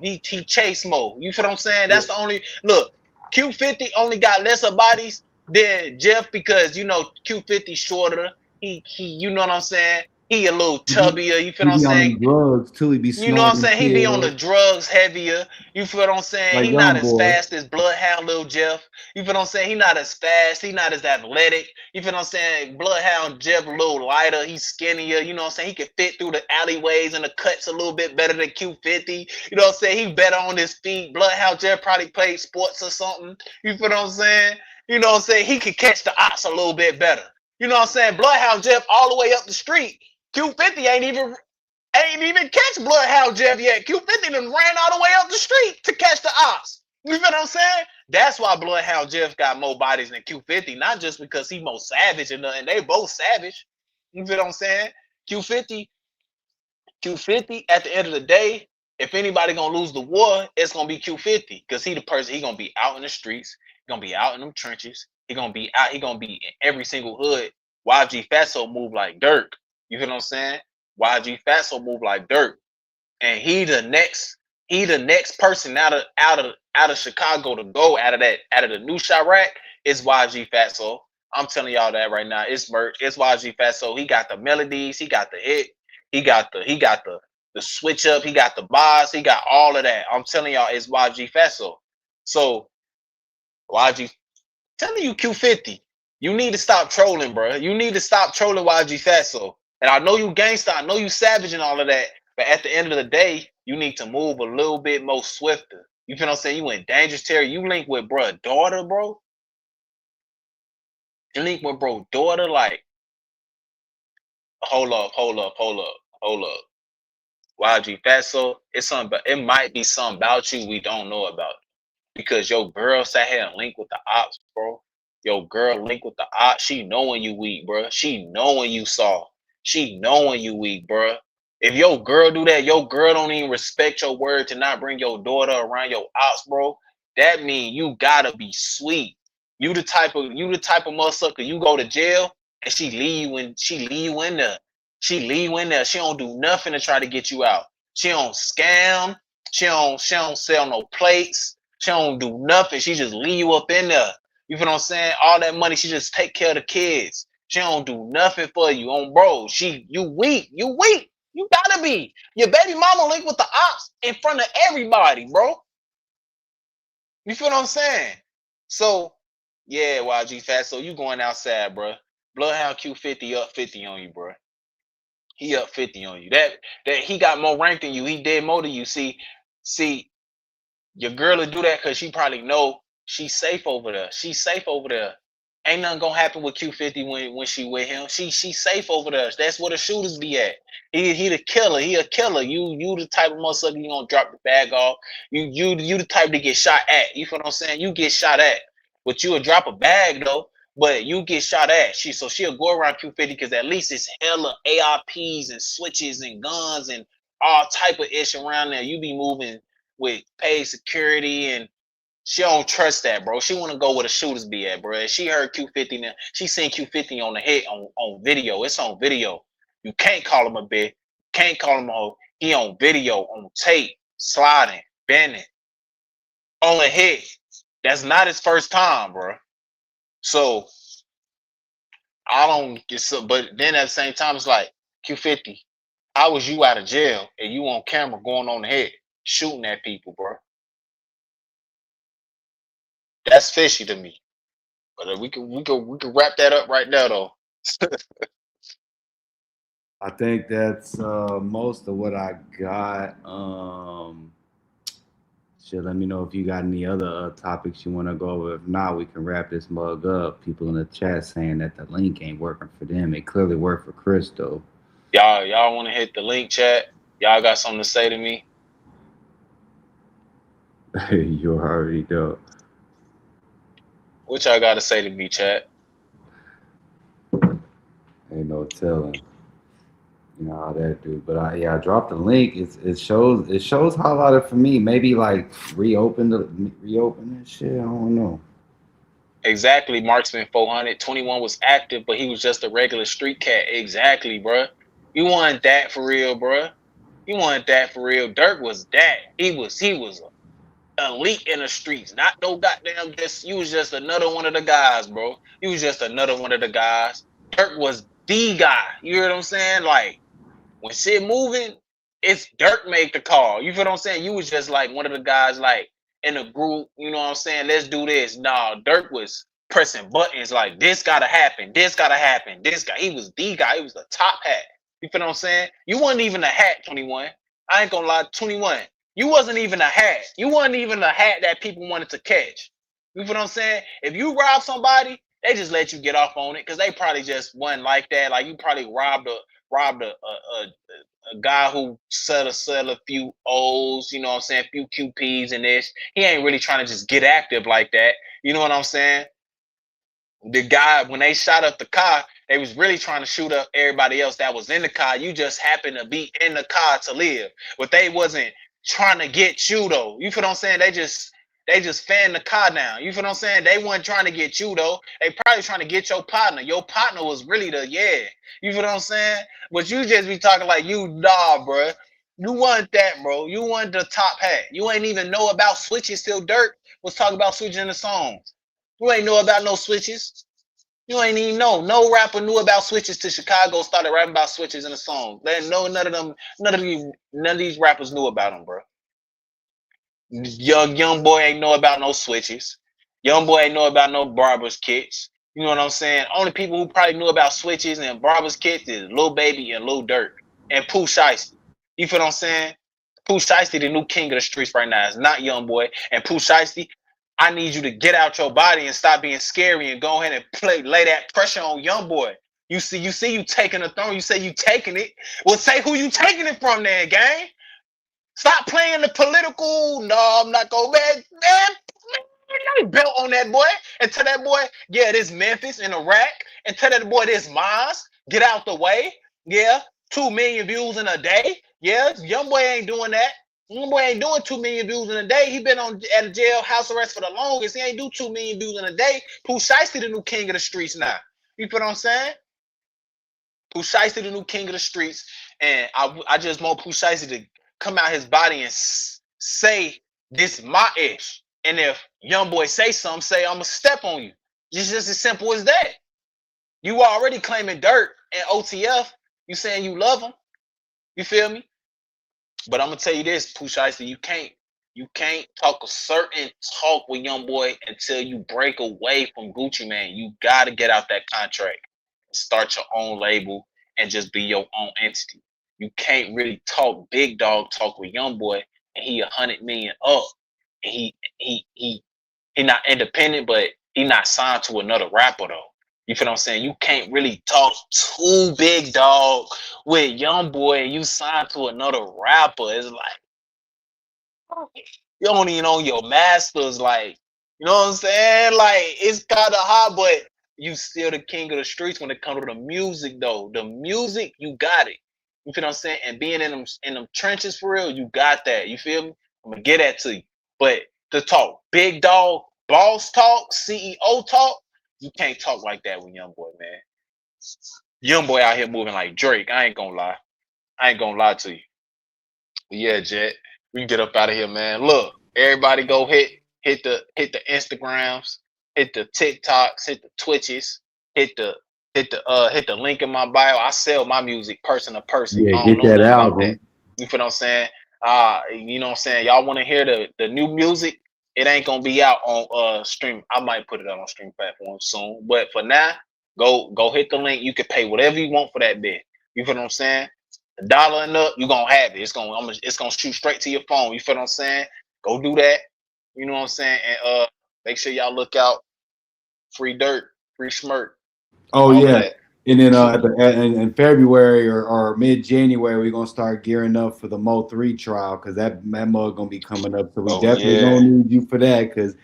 [SPEAKER 3] He chased Mo. You feel what I'm saying? That's the only look. Q50 only got lesser bodies than Jeff because you know Q50 shorter. He you know what I'm saying? He a little tubbier. You feel what I'm saying?
[SPEAKER 1] Drugs too. He be
[SPEAKER 3] You know what I'm saying? He be on the drugs heavier. You feel what I'm saying?
[SPEAKER 1] Like
[SPEAKER 3] he not as fast as Bloodhound Lil Jeff. You feel what I'm saying? He not as fast. He not as athletic. You feel what I'm saying? Bloodhound Jeff a little lighter. He's skinnier. You know what I'm saying? He can fit through the alleyways and the cuts a little bit better than Q50. You know what I'm saying? He better on his feet. Bloodhound Jeff probably played sports or something. You feel what I'm saying? You know what I'm saying? He could catch the ops a little bit better. You know what I'm saying? Bloodhound Jeff all the way up the street. Q50 ain't even catch Bloodhound Jeff yet. Q50 done ran all the way up the street to catch the ops. You feel what I'm saying? That's why Bloodhound Jeff got more bodies than Q50, not just because he more savage and nothing. They both savage. You feel what I'm saying? Q50, at the end of the day, if anybody gonna lose the war, it's gonna be Q50. Because he the person, he gonna be out in the streets, he gonna be out in them trenches, he gonna be out, he gonna be in every single hood. YG Fatso move like Dirk. You feel what I'm saying? YG Fatso move like Dirk, and he the next person out of Chicago to go out of the new Chirac is YG Fatso. I'm telling y'all that right now. It's merch. It's YG Fatso. He got the melodies. He got the hit. He got the switch up. He got the bars. He got all of that. I'm telling y'all, it's YG Fatso. So YG, telling you Q50, you need to stop trolling, bro. You need to stop trolling YG Fatso. And I know you gangster, I know you savage and all of that, but at the end of the day, you need to move a little bit more swifter. You feel what I'm saying? You in dangerous territory. You link with bro daughter, bro. You link with bro daughter, like, hold up. YG Fatso, it's something, but it might be something about you we don't know about. Because your girl sat here and linked with the ops, bro. Your girl linked with the ops. She knowing you weak, bro. She knowing you soft. She knowing you weak, bro. If your girl do that, your girl don't even respect your word to not bring your daughter around your ops, bro. That mean you gotta be sweet. You the type of motherfucker, you go to jail and she leave you in there. She leave you in there. She don't do nothing to try to get you out. She don't scam. She don't sell no plates. She don't do nothing. She just leave you up in there. You feel what I'm saying? All that money, she just take care of the kids. She don't do nothing for you on bro. You weak. You weak. You gotta be. Your baby mama linked with the ops in front of everybody, bro. You feel what I'm saying? So, yeah, YG Fast. So you going outside, bro. Bloodhound Q50 up 50 on you, bro. He up 50 on you. That he got more rank than you. He did more than you. See, your girl will do that because she probably know she's safe over there. She's safe over there. Ain't nothing gonna happen with Q50 when she with him. She's safe over there. That's where the shooters be at. He the killer. He a killer. You the type of motherfucker you gonna drop the bag off. You the type to get shot at. You feel what I'm saying? You get shot at. But you'll drop a bag though. But you get shot at. She'll go around Q50 because at least it's hella ARPs and switches and guns and all type of ish around there. You be moving with paid security, and she don't trust that, bro. She want to go where the shooters be at, bro. She heard Q50 now. She seen Q50 on the hit on video. It's on video. You can't call him a bitch. Can't call him a hoe. He on video, on tape, sliding, bending, on the hit. That's not his first time, bro. So I don't get so, but then at the same time, it's like Q50. How was you out of jail and you on camera going on the head, shooting at people, bro? That's fishy to me. But we can wrap that up right now, though.
[SPEAKER 1] I think that's most of what I got. Shit, let me know if you got any other topics you want to go over. If not, we can wrap this mug up. People in the chat saying that the link ain't working for them. It clearly worked for Chris, though.
[SPEAKER 3] Y'all want to hit the link, chat? Y'all got something to say to me?
[SPEAKER 1] You already know.
[SPEAKER 3] What y'all got to say to me, chat?
[SPEAKER 1] Ain't no telling. You know how that do. But I dropped the link. It shows highlighted for me. Maybe like reopen this shit. I don't know.
[SPEAKER 3] Exactly, Marksman 400. 21 was active, but he was just a regular street cat. Exactly, bro. You want that for real, bro? You want that for real? Dirk was that. He was elite in the streets. Not no goddamn just. You was just another one of the guys, bro. You was just another one of the guys. Dirk was the guy. You hear what I'm saying? Like, when shit moving, it's Dirk make the call. You feel what I'm saying? You was just like one of the guys like in a group, you know what I'm saying? Let's do this. Nah, Dirk was pressing buttons like this gotta happen, this gotta happen, this guy. He was the guy, he was the top hat. You feel what I'm saying? You wasn't even a hat, 21. I ain't gonna lie, 21. You wasn't even a hat. You wasn't even a hat that people wanted to catch. You feel what I'm saying? If you rob somebody, they just let you get off on it because they probably just wasn't like that. Like you probably robbed a guy who sell a few O's, you know what I'm saying, a few QPs and this. He ain't really trying to just get active like that. You know what I'm saying? The guy, when they shot up the car, they was really trying to shoot up everybody else that was in the car. You just happened to be in the car to live. But they wasn't trying to get you though. You feel what I'm saying? They just fanned the car down. You feel what I'm saying? They weren't trying to get you though. They probably trying to get your partner. Your partner was really the You feel what I'm saying? But you just be talking like you bro. You want that, bro. You want the top hat. You ain't even know about switches till Dirk was talking about switching in the songs. You ain't know about no switches. You ain't even know. No rapper knew about switches till Chicago started rapping about switches in the song. None of these rappers knew about them, bro. Young boy ain't know about no switches. Young boy ain't know about no barber's kits. You know what I'm saying? Only people who probably knew about switches and barber's kits is Lil Baby and Lil Durk and Pooh Shiesty. You feel what I'm saying? Pooh Shiesty, the new king of the streets right now. It's not Young Boy. And Pooh Shiesty, I need you to get out your body and stop being scary and go ahead and lay that pressure on Young Boy. You see you taking the throne. You say you taking it. Well, say who you taking it from then, gang. Stop playing the political. No, I'm not going back. Man, belt on that boy and tell that boy, yeah, this Memphis and Iraq, and tell that boy this Mars. Get out the way. Yeah. 2 million views in a day. Yeah, young boy ain't doing that. Young boy ain't doing 2 million views in a day. He been on at a jail house arrest for the longest. He ain't do 2 million views in a day. Pooh Shiesty the new king of the streets now. You feel what I'm saying? Pooh Shiesty the new king of the streets, and I just want Pooh Shiesty to come out his body and say this my ish. And if young boy say something, say I'ma step on you. It's just as simple as that. You already claiming dirt and OTF. You saying you love him. You feel me? But I'm gonna tell you this, Pooh Shiesty, you can't talk a certain talk with young boy until you break away from Gucci Mane. You gotta get out that contract, start your own label, and just be your own entity. You can't really talk big dog talk with young boy, and he 100 million up, and he not independent, but he not signed to another rapper though. You feel what I'm saying? You can't really talk too big dog with young boy and you signed to another rapper. It's like you don't even own your masters. Like, you know what I'm saying? Like, it's kind of hard, but you still the king of the streets when it comes to the music though. The music, you got it. You feel what I'm saying? And being in them trenches for real, you got that. You feel me? I'm gonna get that to you. But to talk big dog, boss talk, CEO talk, you can't talk like that with young boy, man. Young boy out here moving like Drake. I ain't gonna lie. I ain't gonna lie to you. But yeah, Jet, we can get up out of here, man. Look, everybody go hit the Instagrams, hit the TikToks, hit the Twitches, hit the link in my bio. I sell my music person to person.
[SPEAKER 1] Yeah,
[SPEAKER 3] I don't
[SPEAKER 1] get
[SPEAKER 3] know
[SPEAKER 1] that
[SPEAKER 3] nothing
[SPEAKER 1] album.
[SPEAKER 3] about that. You feel what I'm saying? You know what I'm saying? Y'all want to hear the new music? It ain't gonna be out on stream. I might put it out on stream platform soon. But for now, go hit the link. You can pay whatever you want for that bit. You feel what I'm saying? $1 and up, you gonna have it. It's gonna shoot straight to your phone. You feel what I'm saying? Go do that. You know what I'm saying? And make sure y'all look out. Free dirt, free smirk.
[SPEAKER 1] Oh
[SPEAKER 3] All of
[SPEAKER 1] yeah,
[SPEAKER 3] that.
[SPEAKER 1] and then in February or mid January, we're gonna start gearing up for the Mo 3 trial because that mug gonna be coming up. So we
[SPEAKER 3] Oh
[SPEAKER 1] definitely
[SPEAKER 3] yeah.
[SPEAKER 1] gonna need you for that because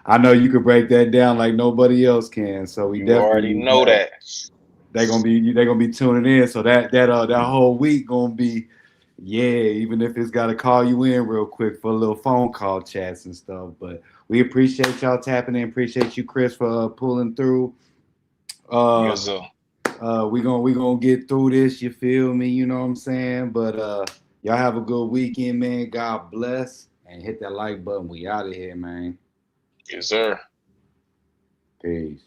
[SPEAKER 1] I know you could break that down like nobody else can. So we
[SPEAKER 3] You
[SPEAKER 1] definitely
[SPEAKER 3] already
[SPEAKER 1] need
[SPEAKER 3] know
[SPEAKER 1] that.
[SPEAKER 3] that.
[SPEAKER 1] They gonna be tuning in. So that whole week gonna be, yeah. Even if it's gotta call you in real quick for a little phone call chats and stuff. But we appreciate y'all tapping in. Appreciate you, Chris, for pulling through. Uh,
[SPEAKER 3] Yes, sir.
[SPEAKER 1] we gonna get through this. You feel me? You know what I'm saying? But y'all have a good weekend, man. God bless, and hit that like button. We out of here, man.
[SPEAKER 3] Yes, sir.
[SPEAKER 1] Peace.